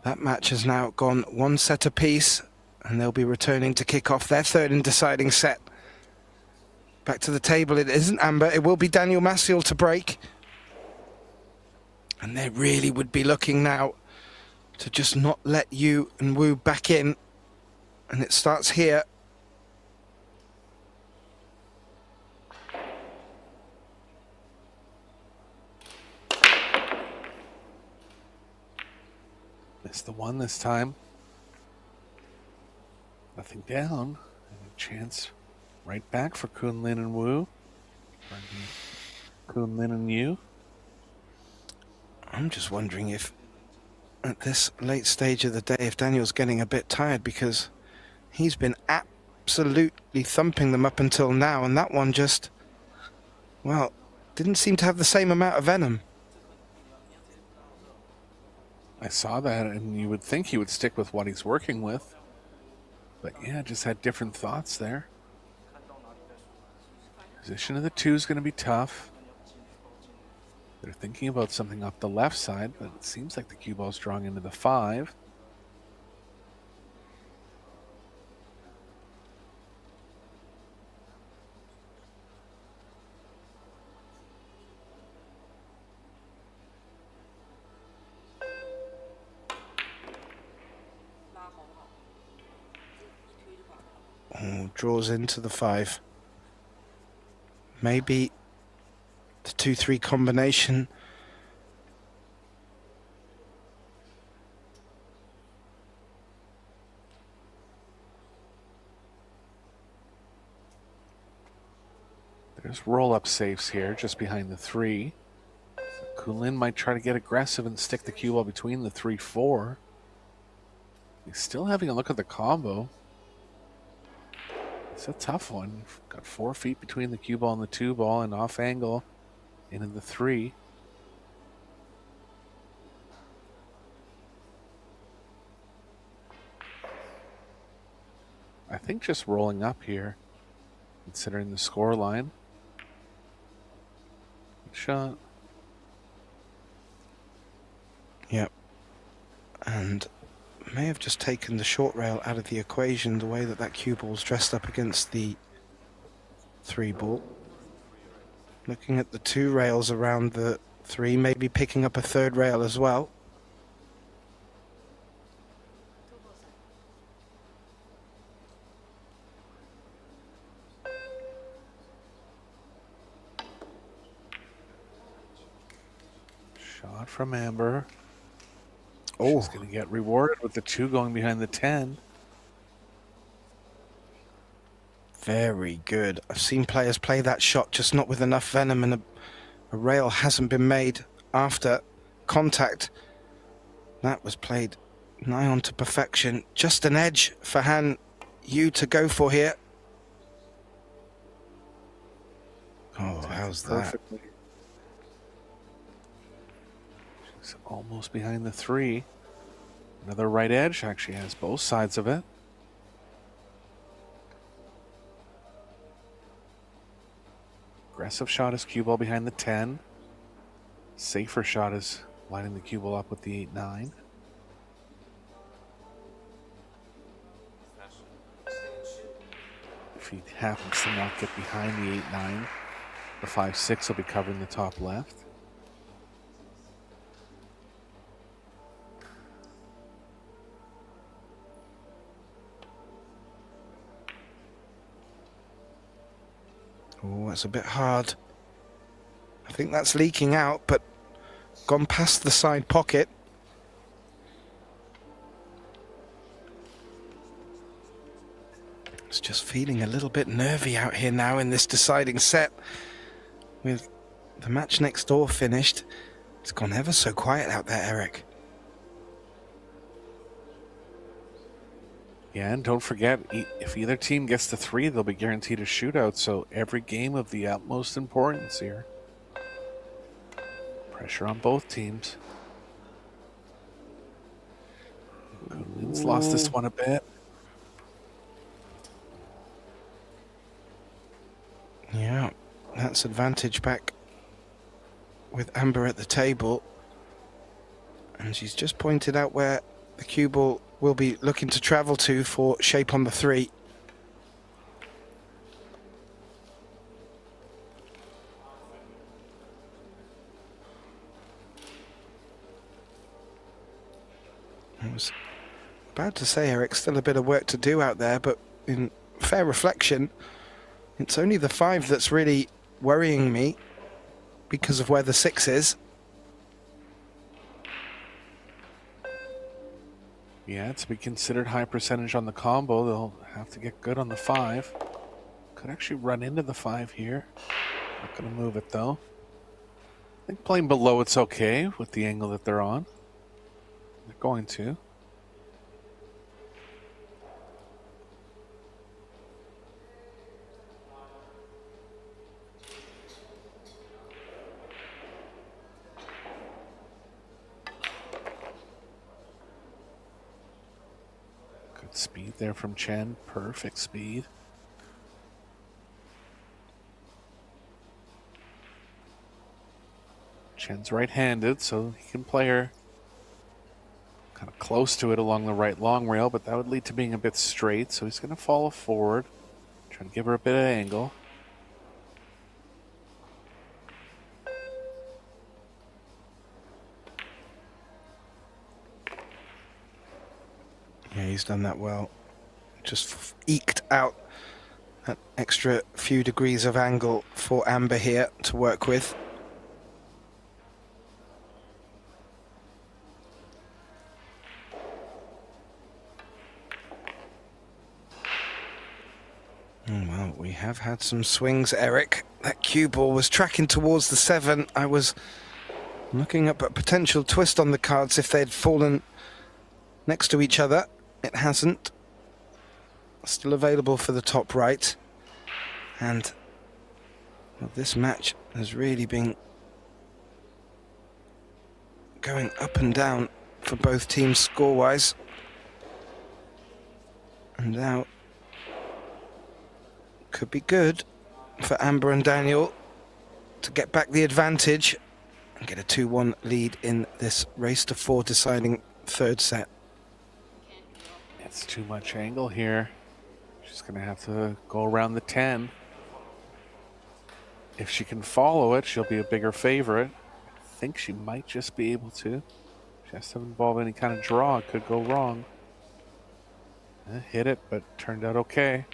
that match has now gone 1 set apiece, and they'll be returning to kick off their third and deciding set. Back to the table, it isn't Amber, it will be Daniel Macioł to break. And they really would be looking now to just not let Yu and Wu back in. And it starts here. Missed the 1 this time. Nothing down. And a chance right back for Kun Lin and Wu. Kun Lin and Yu. I'm just wondering if at this late stage of the day, if Daniel's getting a bit tired, because he's been absolutely thumping them up until now, and that one just, well, didn't seem to have the same amount of venom. I saw that, and you would think he would stick with what he's working with. But yeah, just had different thoughts there. Position of the 2 is going to be tough. They're thinking about something off the left side, but it seems like the cue ball's drawing into the 5. Oh, draws into the 5. Maybe the 2-3 combination. There's roll-up safes here, just behind the 3. Kun Lin might try to get aggressive and stick the cue ball between the 3-4. He's still having a look at the combo. It's a tough one. Got 4 feet between the cue ball and the 2 ball, and off angle into the 3. I think just rolling up here, considering the score line. Good shot. Yep. And may have just taken the short rail out of the equation, the way that that cue ball's dressed up against the 3 ball. Looking at the 2 rails around the 3, maybe picking up a 3rd rail as well. Shot from Amber. Oh, She's going to get rewarded with the 2 going behind the 10. very good. I've seen players play that shot, just not with enough venom, and a rail hasn't been made after contact. That was played nigh on to perfection. Just an edge for Han Yu to go for here. Oh, how's that? She's almost behind the 3. Another right edge, actually has both sides of it. Aggressive shot is cue ball behind the 10. Safer shot is lining the cue ball up with the 8-9. If he happens to not get behind the 8-9, the 5-6 will be covering the top left. Oh, that's a bit hard. I think that's leaking out, but gone past the side pocket. It's just feeling a little bit nervy out here now in this deciding set. With the match next door finished, it's gone ever so quiet out there, Eric. Yeah, and don't forget, if either team gets to 3, they'll be guaranteed a shootout, so every game of the utmost importance here. Pressure on both teams. Kun Lin's lost this one a bit. Yeah, that's advantage back with Amber at the table. And she's just pointed out where the cue ball will be looking to travel to for shape on the 3. I was about to say, Eric, still a bit of work to do out there, but in fair reflection, it's only the 5 that's really worrying me because of where the 6 is. Yeah, to be considered high percentage on the combo, they'll have to get good on the 5. Could actually run into the 5 here. Not going to move it, though. I think playing below it's okay with the angle that they're on. They're going to. Speed there from Chen. Perfect speed. Chen's right-handed, so he can play her kind of close to it along the right long rail, but that would lead to being a bit straight, so he's going to follow forward, try to give her a bit of angle. Yeah, he's done that well. Just eked out that extra few degrees of angle for Amber here to work with. Well, we have had some swings, Eric. That cue ball was tracking towards the 7. I was looking up a potential twist on the cards if they'd fallen next to each other. It hasn't. Still available for the top right. And well, this match has really been going up and down for both teams score-wise. And now could be good for Amber and Daniel to get back the advantage and get a 2-1 lead in this race to 4 deciding third set. It's too much angle here. She's going to have to go around the 10. If she can follow it, she'll be a bigger favorite. I think she might just be able to. She has to involve any kind of draw. It could go wrong. Hit it, but turned out okay.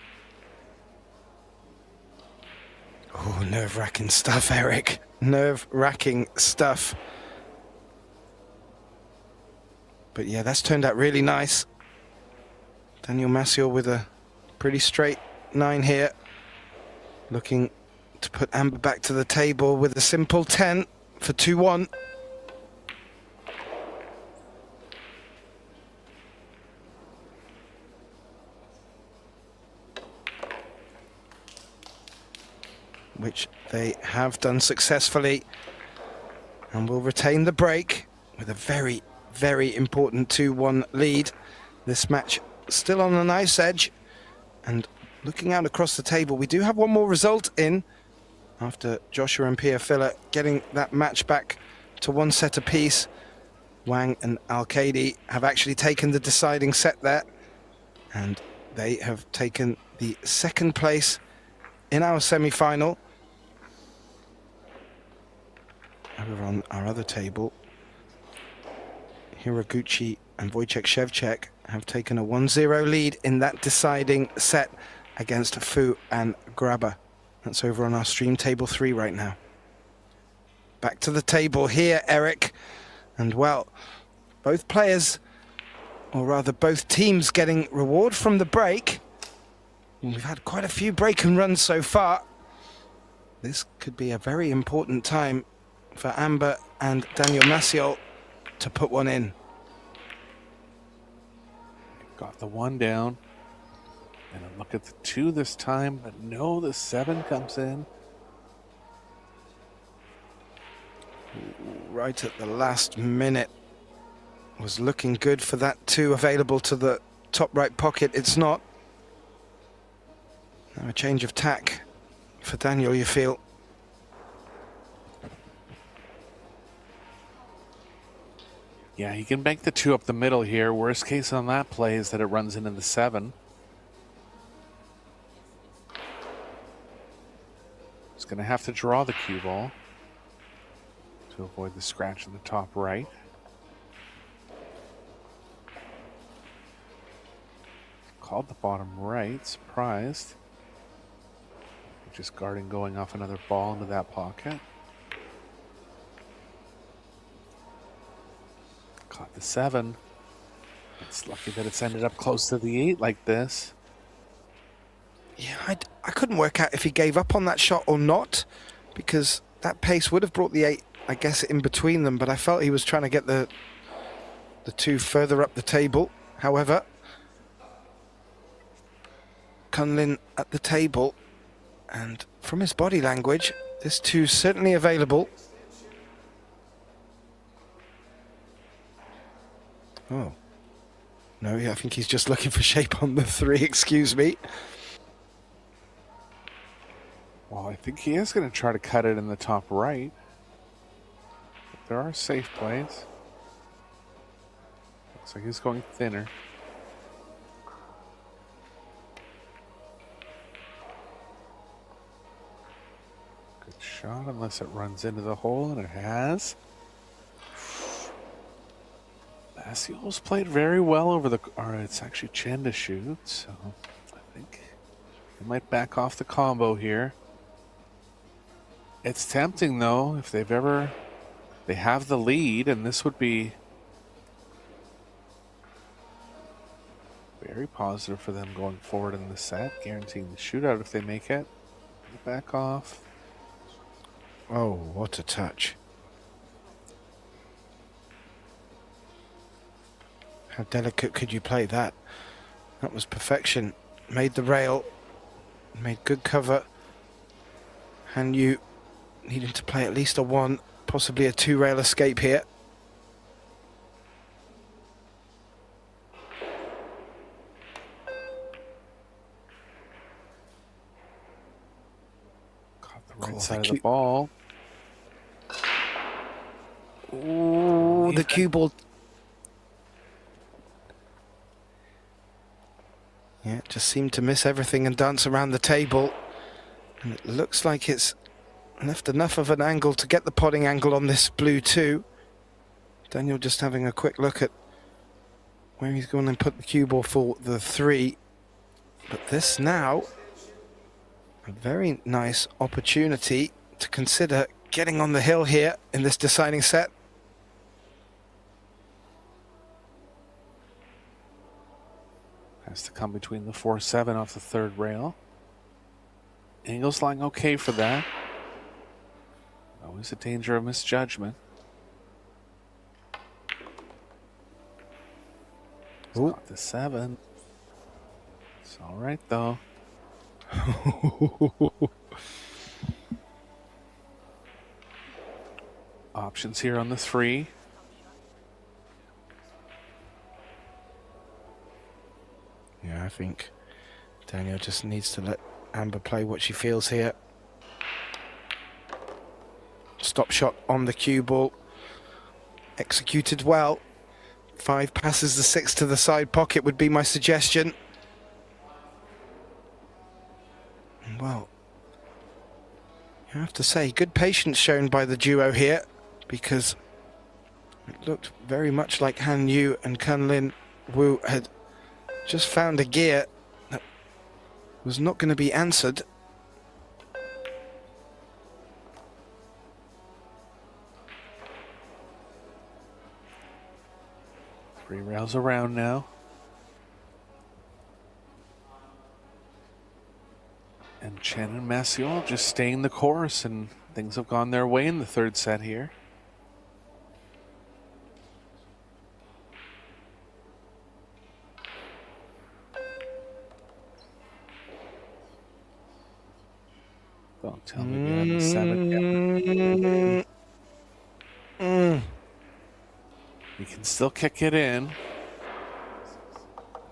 Oh, nerve-wracking stuff, Eric. Nerve-wracking stuff. But yeah, that's turned out really nice. Daniel Macioł with a pretty straight 9 here. Looking to put Amber back to the table with a simple 10 for 2-1. Which they have done successfully, and will retain the break with a very, very important 2-1 lead. This match still on a nice edge, and looking out across the table, we do have one more result in after Joshua and Pia Filler getting that match back to 1 set apiece. Wang and Al-Qaidi have actually taken the deciding set there, and they have taken the 2nd place in our semi-final. Over on our other table, Hiraguchi and Wojciech Szewczak have taken a 1-0 lead in that deciding set against Fu and Grabber. That's over on our stream table 3 right now. Back to the table here, Eric. And well, both players, or rather both teams, getting reward from the break. We've had quite a few break and runs so far. This could be a very important time for Amber and Daniel Macioł to put one in. Got the 1 down. And a look at the 2 this time, but no, the 7 comes in. Right at the last minute. Was looking good for that 2 available to the top right pocket. It's not. Now a change of tack for Daniel, you feel. Yeah, he can bank the 2 up the middle here. Worst case on that play is that it runs into the 7. He's going to have to draw the cue ball to avoid the scratch in the top right. Called the bottom right, surprised. Just guarding going off another ball into that pocket. Caught the 7. It's lucky that it's ended up close to the 8 like this. Yeah, I couldn't work out if he gave up on that shot or not, because that pace would have brought the 8, I guess, in between them, but I felt he was trying to get the 2 further up the table. However, Kun Lin at the table, and from his body language, this 2's certainly available. Oh. No, I think he's just looking for shape on the 3, excuse me. Well, I think he is going to try to cut it in the top right. But there are safe plays. Looks like he's going thinner. Good shot, unless it runs into the hole, and it has. Maciol's played very well over the... Or it's actually Chen to shoot, so I think he might back off the combo here. It's tempting, though, if they've ever... They have the lead, and this would be very positive for them going forward in the set, guaranteeing the shootout if they make it. Back off. Oh, what a touch. How delicate could you play that? That was perfection. Made the rail. Made good cover. Han Yu needing to play at least a 1, possibly a 2 rail escape here. Caught the right side of the ball. Ooh, the cue ball. Yeah, just seemed to miss everything and dance around the table. And it looks like it's left enough of an angle to get the potting angle on this blue 2. Daniel just having a quick look at where he's going to put the cue ball for the 3. But this now, a very nice opportunity to consider getting on the hill here in this deciding set. Has to come between the 4-7 off the 3rd rail. Angle's lying okay for that. Always a danger of misjudgment. He's got the 7. It's all right, though. Options here on the 3. Yeah, I think Daniel just needs to let Amber play what she feels here. Stop shot on the cue ball. Executed well. 5 passes the 6 to the side pocket would be my suggestion. Well, you have to say, good patience shown by the duo here, because it looked very much like Han Yu and Kun Lin Wu had just found a gear that was not going to be answered. Three rails around now. And Chen and Macioł just staying the course, and things have gone their way in the 3rd set here. Don't tell me you have the 7 yet. You can still kick it in.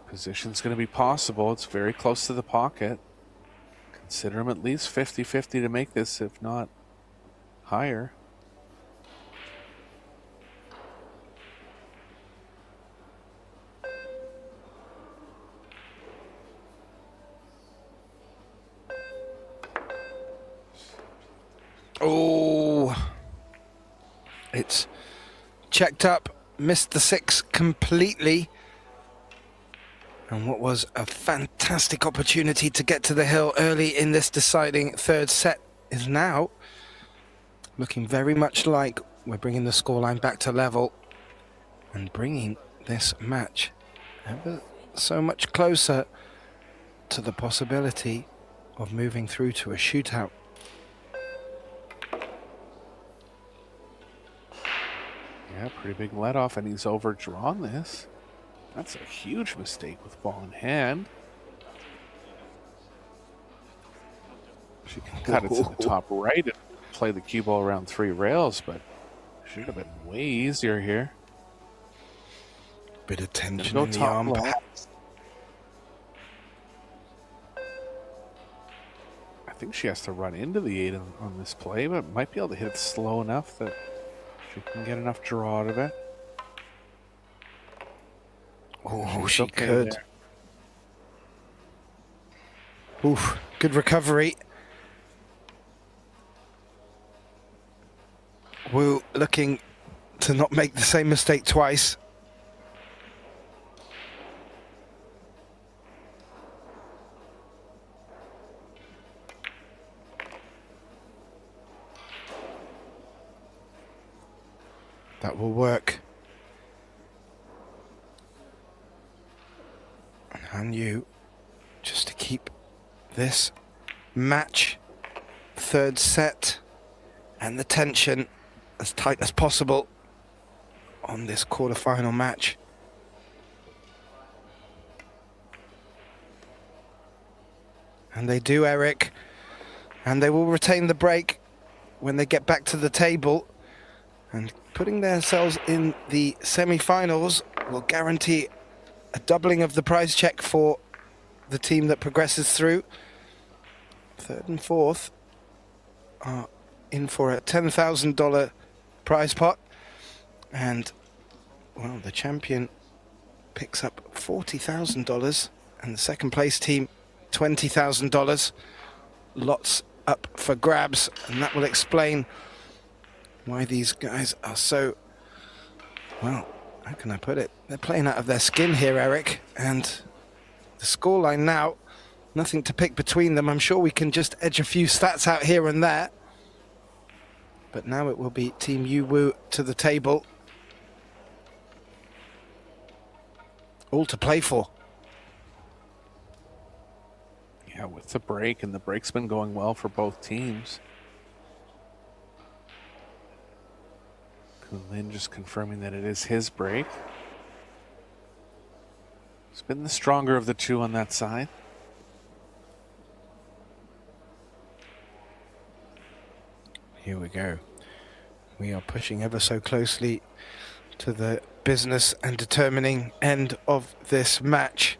Position's going to be possible. It's very close to the pocket. Consider him at least 50-50 to make this, if not higher. Oh, it's checked up, missed the 6 completely. And what was a fantastic opportunity to get to the hill early in this deciding 3rd set is now looking very much like we're bringing the scoreline back to level and bringing this match ever so much closer to the possibility of moving through to a shootout. Yeah, pretty big let off, and he's overdrawn this. That's a huge mistake with ball in hand. She can cut it to the top right and play the cue ball around 3 rails, but should have been way easier here. Bit of tension Go in the top arm, left. perhaps. I think she has to run into the 8 on this play, but might be able to hit it slow enough that she can get enough draw out of it. Oh, She's she okay could. there. Oof, good recovery. Wu looking to not make the same mistake twice. That will work. And Han Yu, just to keep this match, third set, and the tension as tight as possible on this quarterfinal match. And they do, Eric. And they will retain the break when they get back to the table. And putting themselves in the semi-finals will guarantee a doubling of the prize check for the team that progresses through. Third and fourth are in for a $10,000 prize pot. And, well, the champion picks up $40,000 and the second place team $20,000. Lots up for grabs, and that will explain why these guys are so, well, how can I put it? They're playing out of their skin here, Eric. And the scoreline now, nothing to pick between them. I'm sure we can just edge a few stats out here and there. But now it will be Team Yu Wu to the table. All to play for. Yeah, with the break, and the break's been going well for both teams. Kun Lin just confirming that it is his break. He's been the stronger of the two on that side. Here we go. We are pushing ever so closely to the business and determining end of this match.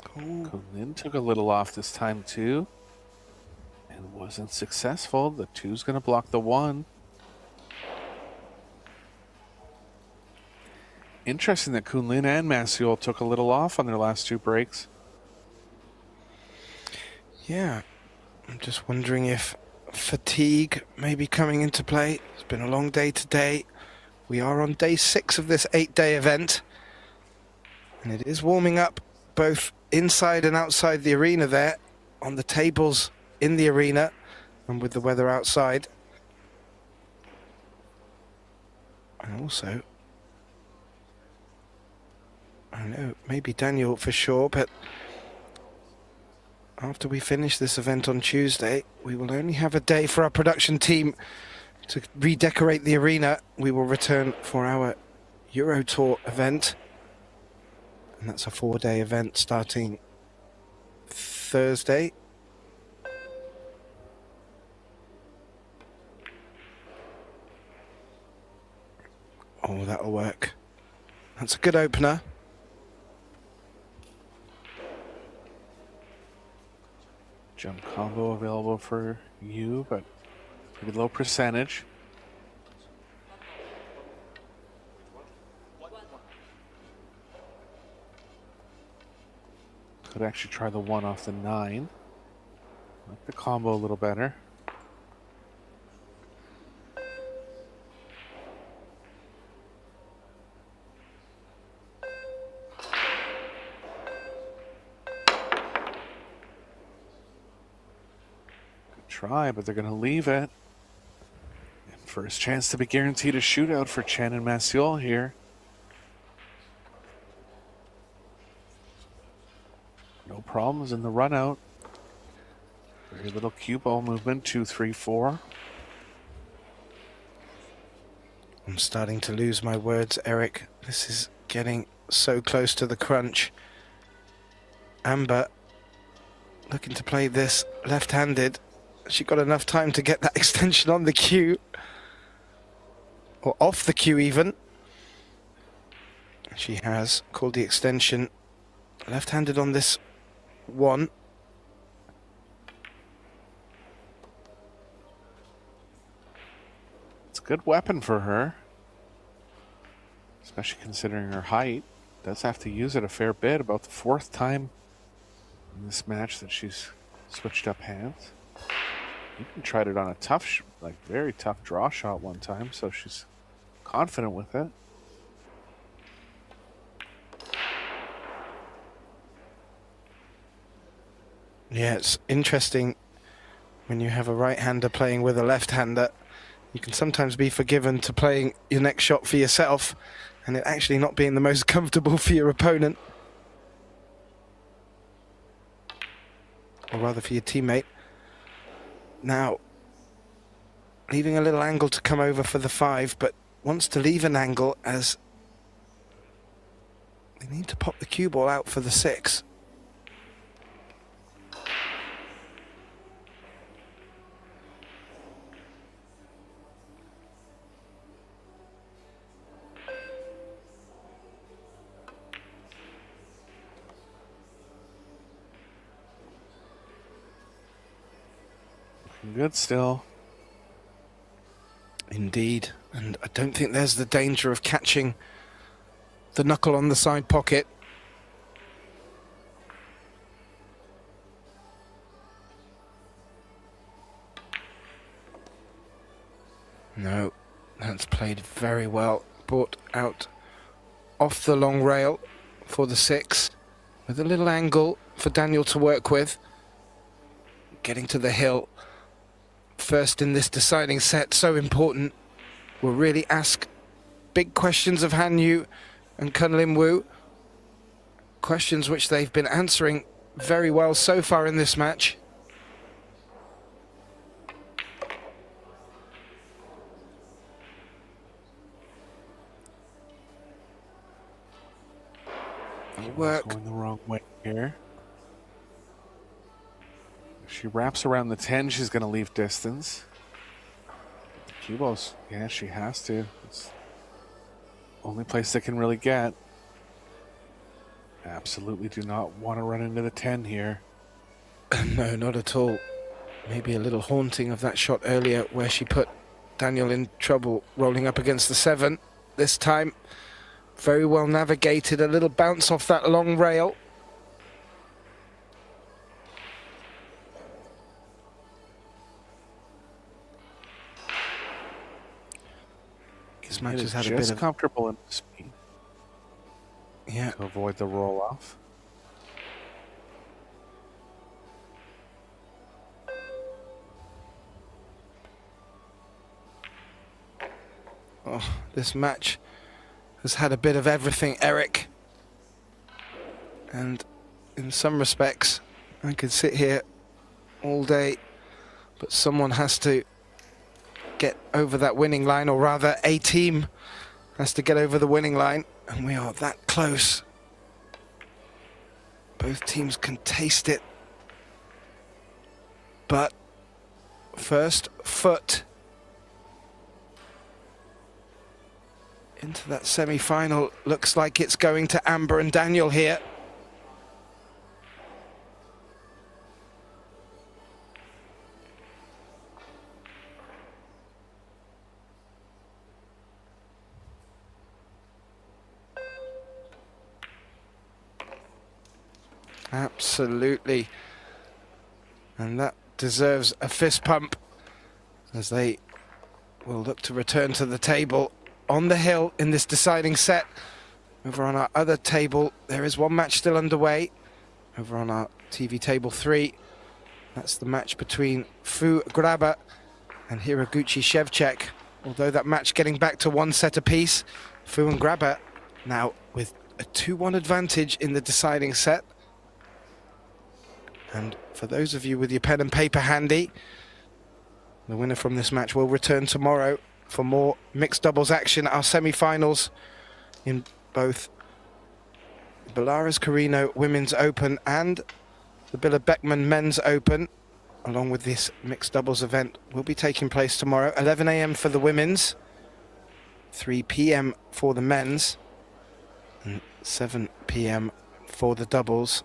Kun Lin took a little off this time too, and wasn't successful. The 2's going to block the 1. Interesting that Kun Lin and Macioł took a little off on their last 2 breaks. Yeah, I'm just wondering if fatigue may be coming into play. It's been a long day today. We are on day 6 of this 8-day event, and it is warming up both inside and outside the arena there, on the tables in the arena and with the weather outside. And also, I know, maybe Daniel for sure, but after we finish this event on Tuesday, we will only have a day for our production team to redecorate the arena. We will return for our Euro Tour event. And that's a 4-day event starting Thursday. Oh, that'll work. That's a good opener. Jump combo available for you, but pretty low percentage. Could actually try the 1 off the 9. Like the combo a little better. Good try, but they're going to leave it. And first chance to be guaranteed a shootout for Chen and Macioł here. No problems in the run out. Very little cue ball movement, 2, 3, 4. I'm starting to lose my words, Eric. This is getting so close to the crunch. Amber looking to play this left-handed. She got enough time to get that extension on the cue. Or off the cue even. She has called the extension left-handed on this one. It's a good weapon for her, especially considering her height. Does have to use it a fair bit, about the 4th time in this match that she's switched up hands. You can tried it on a tough, like very tough draw shot one time, so she's confident with it. Yeah, it's interesting when you have a right-hander playing with a left-hander. You can sometimes be forgiven to playing your next shot for yourself and it actually not being the most comfortable for your opponent. Or rather for your teammate. Now, leaving a little angle to come over for the 5, but wants to leave an angle as they need to pop the cue ball out for the 6. Good still. Indeed, and I don't think there's the danger of catching the knuckle on the side pocket. No, that's played very well. Brought out off the long rail for the 6 with a little angle for Daniel to work with. Getting to the hill first in this deciding set, so important, will really ask big questions of Han Yu and Kun Lin Wu. Questions which they've been answering very well so far in this match. Work. Going the wrong way here. If she wraps around the 10, she's going to leave distance. The cue balls, yeah, she has to. It's the only place they can really get. Absolutely do not want to run into the 10 here. No, not at all. Maybe a little haunting of that shot earlier where she put Daniel in trouble rolling up against the 7. This time, very well navigated, a little bounce off that long rail. This match has had a bit of comfortable in speed. Yeah. To avoid the roll off. Oh, this match has had a bit of everything, Eric. And in some respects, I could sit here all day, but someone has to get over that winning line, or rather a team has to get over the winning line, and we are that close. Both teams can taste it, but first foot into that semi-final looks like it's going to Amber and Daniel here. Absolutely. And that deserves a fist pump as they will look to return to the table on the hill in this deciding set. Over on our other table, there is one match still underway. Over on our TV table 3, that's the match between Fu Graba and Hiraguchi Shevchek. Although that match getting back to 1 set apiece, Fu and Graba now with a 2-1 advantage in the deciding set. And for those of you with your pen and paper handy, the winner from this match will return tomorrow for more mixed doubles action. Our semi-finals in both the Belarus Carino Women's Open and the Billa Beckman Men's Open, along with this mixed doubles event, will be taking place tomorrow. 11 a.m. for the women's, 3 p.m. for the men's, and 7 p.m. for the doubles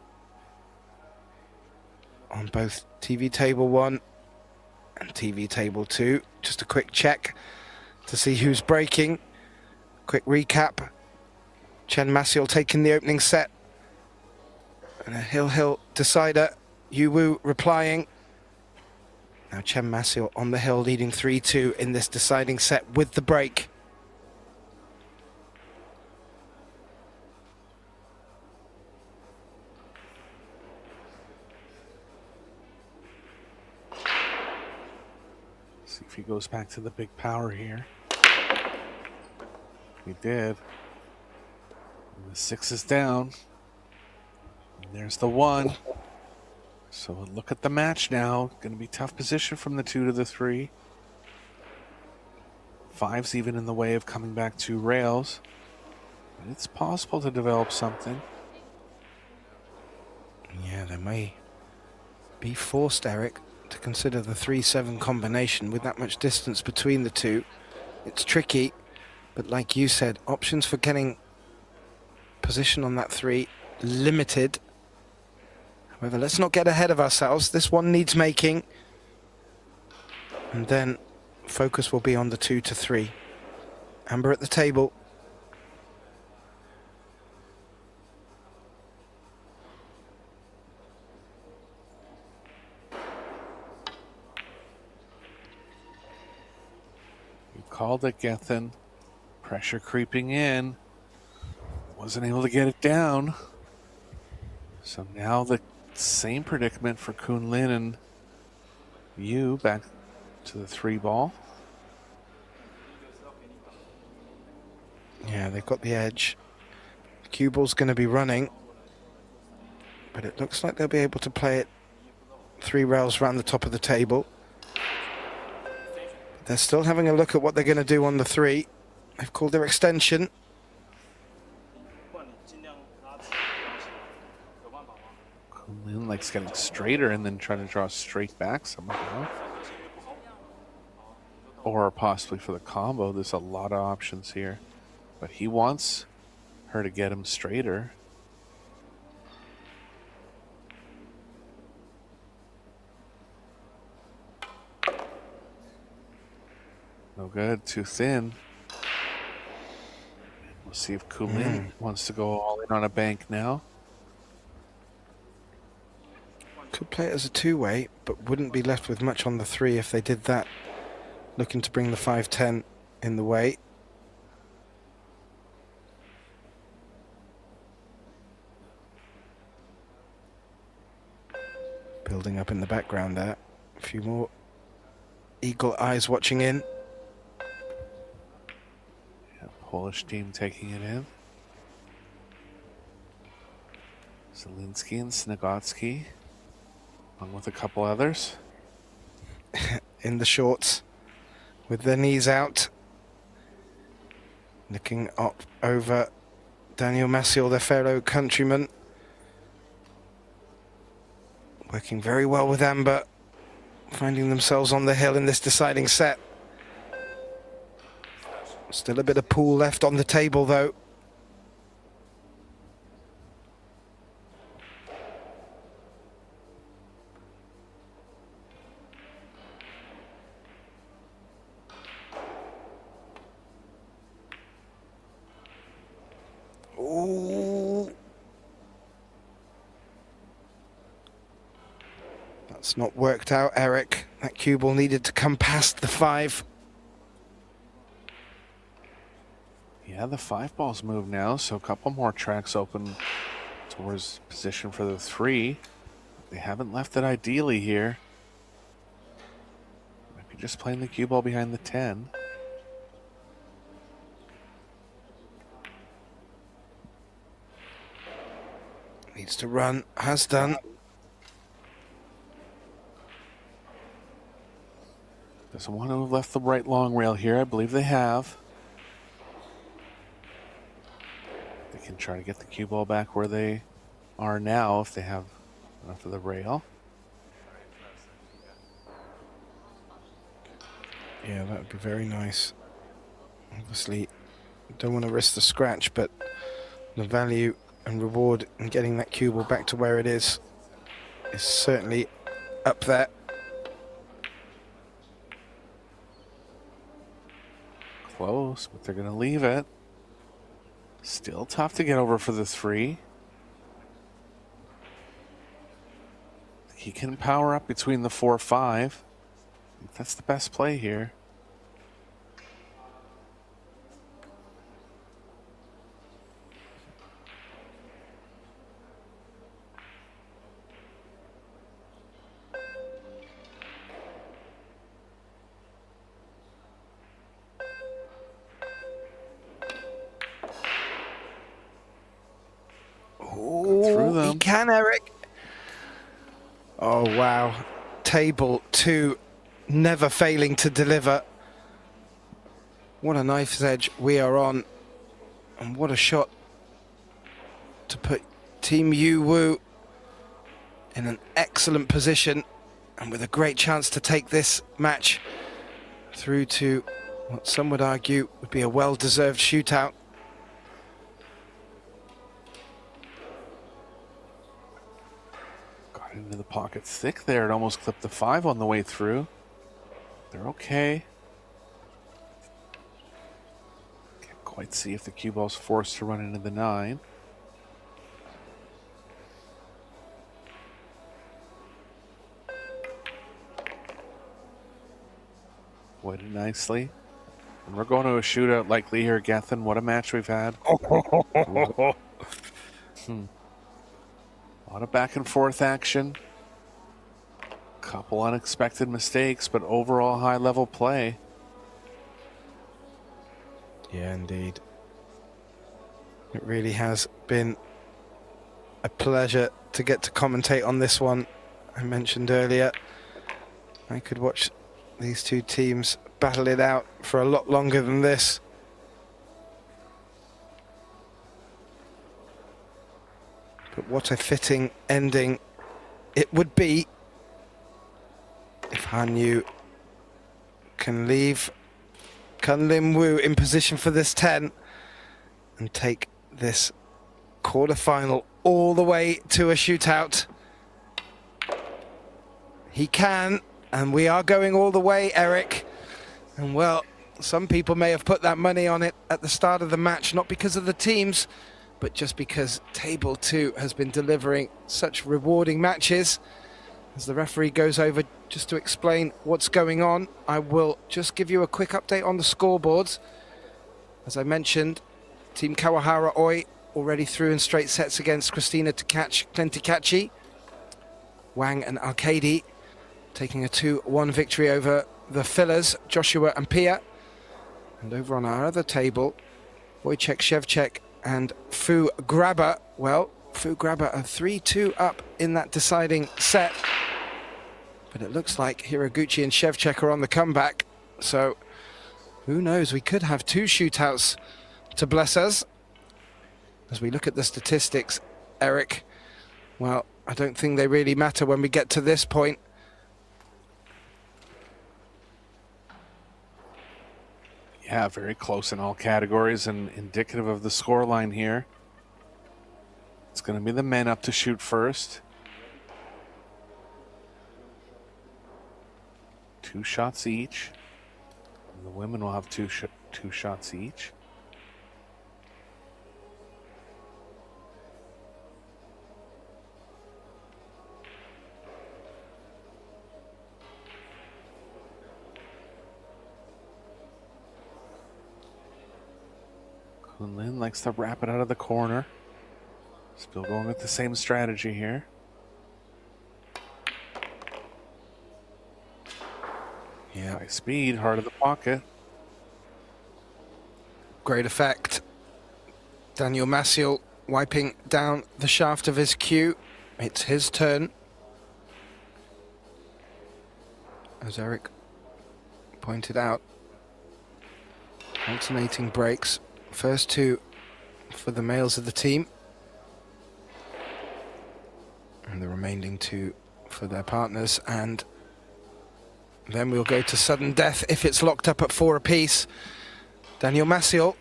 on both TV Table 1 and TV Table 2. Just a quick check to see who's breaking. Quick recap. Chen Macioł taking the opening set. And a hill decider. Yu Wu replying. Now Chen Macioł on the hill leading 3-2 in this deciding set with the break. See if he goes back to the big power here. He did. And the 6 is down. And there's the 1. So look at the match now. Going to be tough position from the 2 to the 3. 5's even in the way of coming back to rails. But it's possible to develop something. Yeah, they may be forced, Eric, to consider the 3-7 combination with that much distance between the two. It's tricky, but like you said, options for getting position on that 3 limited. However, let's not get ahead of ourselves. This one needs making, and then focus will be on the 2 to 3. Amber at the table. Called it, Gethin. Pressure creeping in. Wasn't able to get it down. So now the same predicament for Kun Lin and Yu, back to the 3 ball. Yeah, they've got the edge. The cue ball's going to be running, but it looks like they'll be able to play it 3 rails around the top of the table. They're still having a look at what they're going to do on the 3. They've called their extension. Kun Lin likes getting straighter and then trying to draw straight back somehow. Or possibly for the combo. There's a lot of options here. But he wants her to get him straighter. No good, too thin. We'll see if Kun Lin wants to go all in on a bank now. Could play it as a 2-way, but wouldn't be left with much on the 3 if they did that. Looking to bring the 5-10 in the way. Building up in the background there. A few more eagle eyes watching in. Polish team taking it in. Zielinski and Snigotsky, along with a couple others. In the shorts, with their knees out. Looking up over Daniel Macioł, their fellow countryman. Working very well with Amber, finding themselves on the hill in this deciding set. Still a bit of pool left on the table, though. Ooh. That's not worked out, Eric. That cue ball needed to come past the 5. Yeah, the 5 ball's moved now, so a couple more tracks open towards position for the 3. They haven't left it ideally here. Might be just playing the cue ball behind the 10. Needs to run, has done. Doesn't want to have left the right long rail here. I believe they have. They can try to get the cue ball back where they are now if they have enough of the rail. Yeah, that would be very nice. Obviously, don't want to risk the scratch, but the value and reward in getting that cue ball back to where it is certainly up there. Close, but they're going to leave it. Still tough to get over for the 3. He can power up between the 4-5. I think that's the best play here. Oh, he can, Eric. Oh, wow. Table 2, never failing to deliver. What a knife's edge we are on. And what a shot to put Team Yu Wu in an excellent position and with a great chance to take this match through to what some would argue would be a well-deserved shootout. Into the pocket thick there. It almost clipped the 5 on the way through. They're okay. Can't quite see if the cue ball's forced to run into the 9. Waited nicely. And we're going to a shootout likely here, Gethin. What a match we've had. A lot of back and forth action. Couple unexpected mistakes, but overall high level play. Yeah, indeed. It really has been a pleasure to get to commentate on this one. I mentioned earlier, I could watch these two teams battle it out for a lot longer than this. But what a fitting ending it would be if Han Yu can leave Kun Lin Wu in position for this 10 and take this quarterfinal all the way to a shootout. He can, and we are going all the way, Eric. And well, some people may have put that money on it at the start of the match, not because of the teams, but just because Table 2 has been delivering such rewarding matches. As the referee goes over just to explain what's going on, I will just give you a quick update on the scoreboards. As I mentioned, Team Kawahara Oi already through in straight sets against Christina Klentikachi. Wang and Arkady taking a 2-1 victory over the fillers, Joshua and Pia. And over on our other table, Wojciech Szewczak and Fu Grabber, well, Fu Grabber are 3-2 up in that deciding set. But it looks like Hiraguchi and Szewczak are on the comeback. So who knows, we could have 2 shootouts to bless us. As we look at the statistics, Eric, well, I don't think they really matter when we get to this point. Yeah, very close in all categories and indicative of the scoreline here. It's going to be the men up to shoot first. 2 shots each. And the women will have two shots each. Kun Lin likes to wrap it out of the corner. Still going with the same strategy here. Yeah, high speed, heart of the pocket. Great effect. Daniel Macioł wiping down the shaft of his cue. It's his turn. As Eric pointed out. Alternating breaks. First two for the males of the team. And the remaining two for their partners. And then we'll go to sudden death if it's locked up at 4 apiece. Daniel Macioł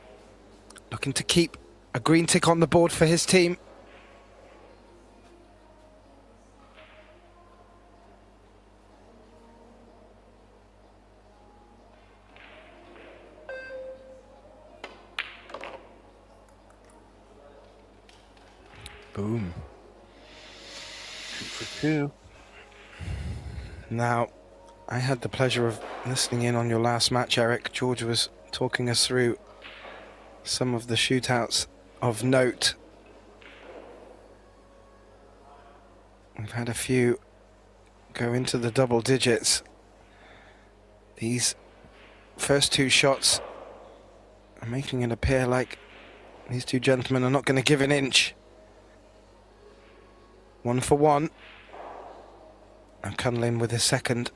looking to keep a green tick on the board for his team. Boom. 2 for 2. Now, I had the pleasure of listening in on your last match, Eric. George was talking us through some of the shootouts of note. We've had a few go into the double digits. These first two shots are making it appear like these two gentlemen are not going to give an inch. 1 for 1. And Kun Lin with his second.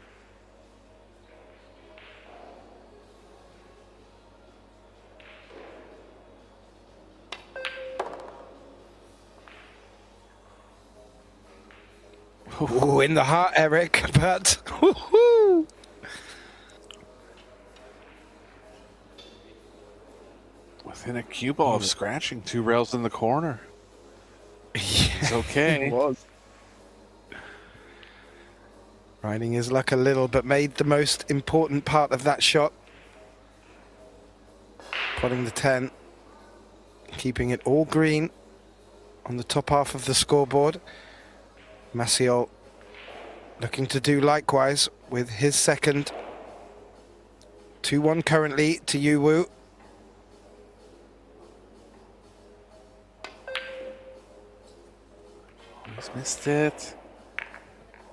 Ooh, in the heart, Eric, but within a cue ball of scratching 2 rails in the corner. It's okay. He was riding his luck a little, but made the most important part of that shot. Putting the 10, keeping it all green on the top half of the scoreboard. Macioł looking to do likewise with his second. 2-1 currently to Yu Wu. Almost missed it.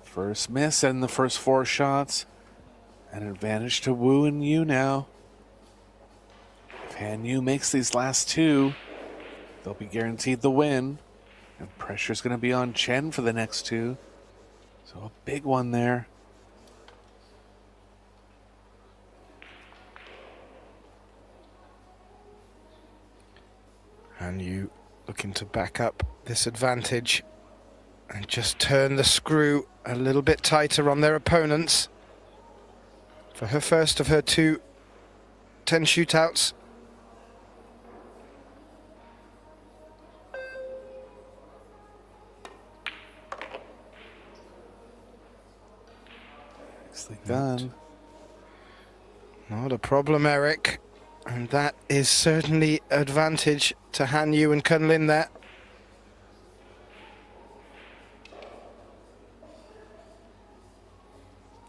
First miss in the first 4 shots. An advantage to Wu and Yu now. If Han Yu makes these last 2, they'll be guaranteed the win. And pressure's going to be on Chen for the next 2. So a big one there. And you looking to back up this advantage and just turn the screw a little bit tighter on their opponents for her first of her 2 10 shootouts. Nicely done. Not a problem, Eric. And that is certainly advantage to Han Yu and Kun Lin there.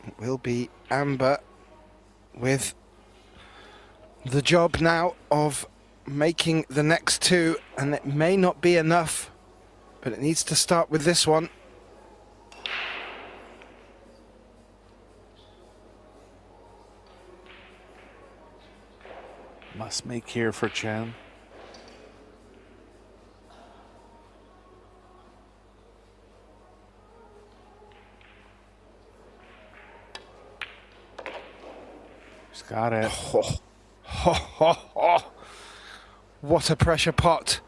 It will be Amber with the job now of making the next 2, and it may not be enough, but it needs to start with this one. Must make here for Chen. She's got it. What a pressure pot.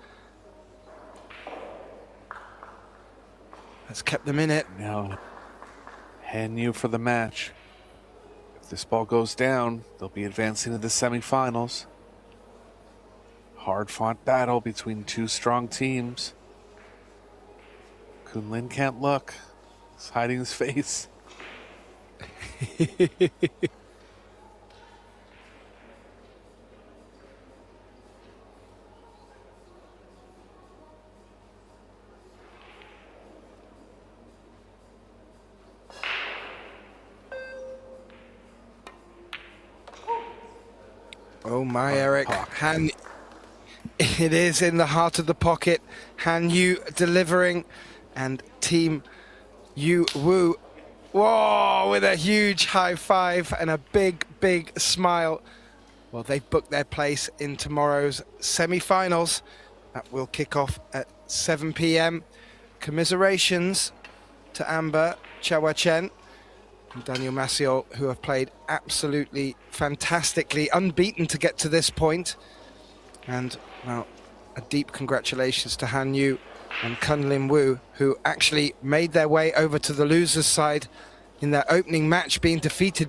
That's kept them in it. Now, Han Yu for the match. If this ball goes down, they'll be advancing to the semifinals. Hard-fought battle between 2 strong teams. Kun Lin can't look. He's hiding his face. Oh my, Eric. It is in the heart of the pocket. Han Yu delivering, and Team Yu Wu, whoa, with a huge high five and a big, big smile. Well, they've booked their place in tomorrow's semi-finals. That will kick off at 7 p.m. Commiserations to Amber, Chia Hua Chen. from Daniel Macioł, who have played absolutely fantastically, unbeaten to get to this point. And, well, a deep congratulations to Han Yu and Kun Lin, who actually made their way over to the losers' side in their opening match, being defeated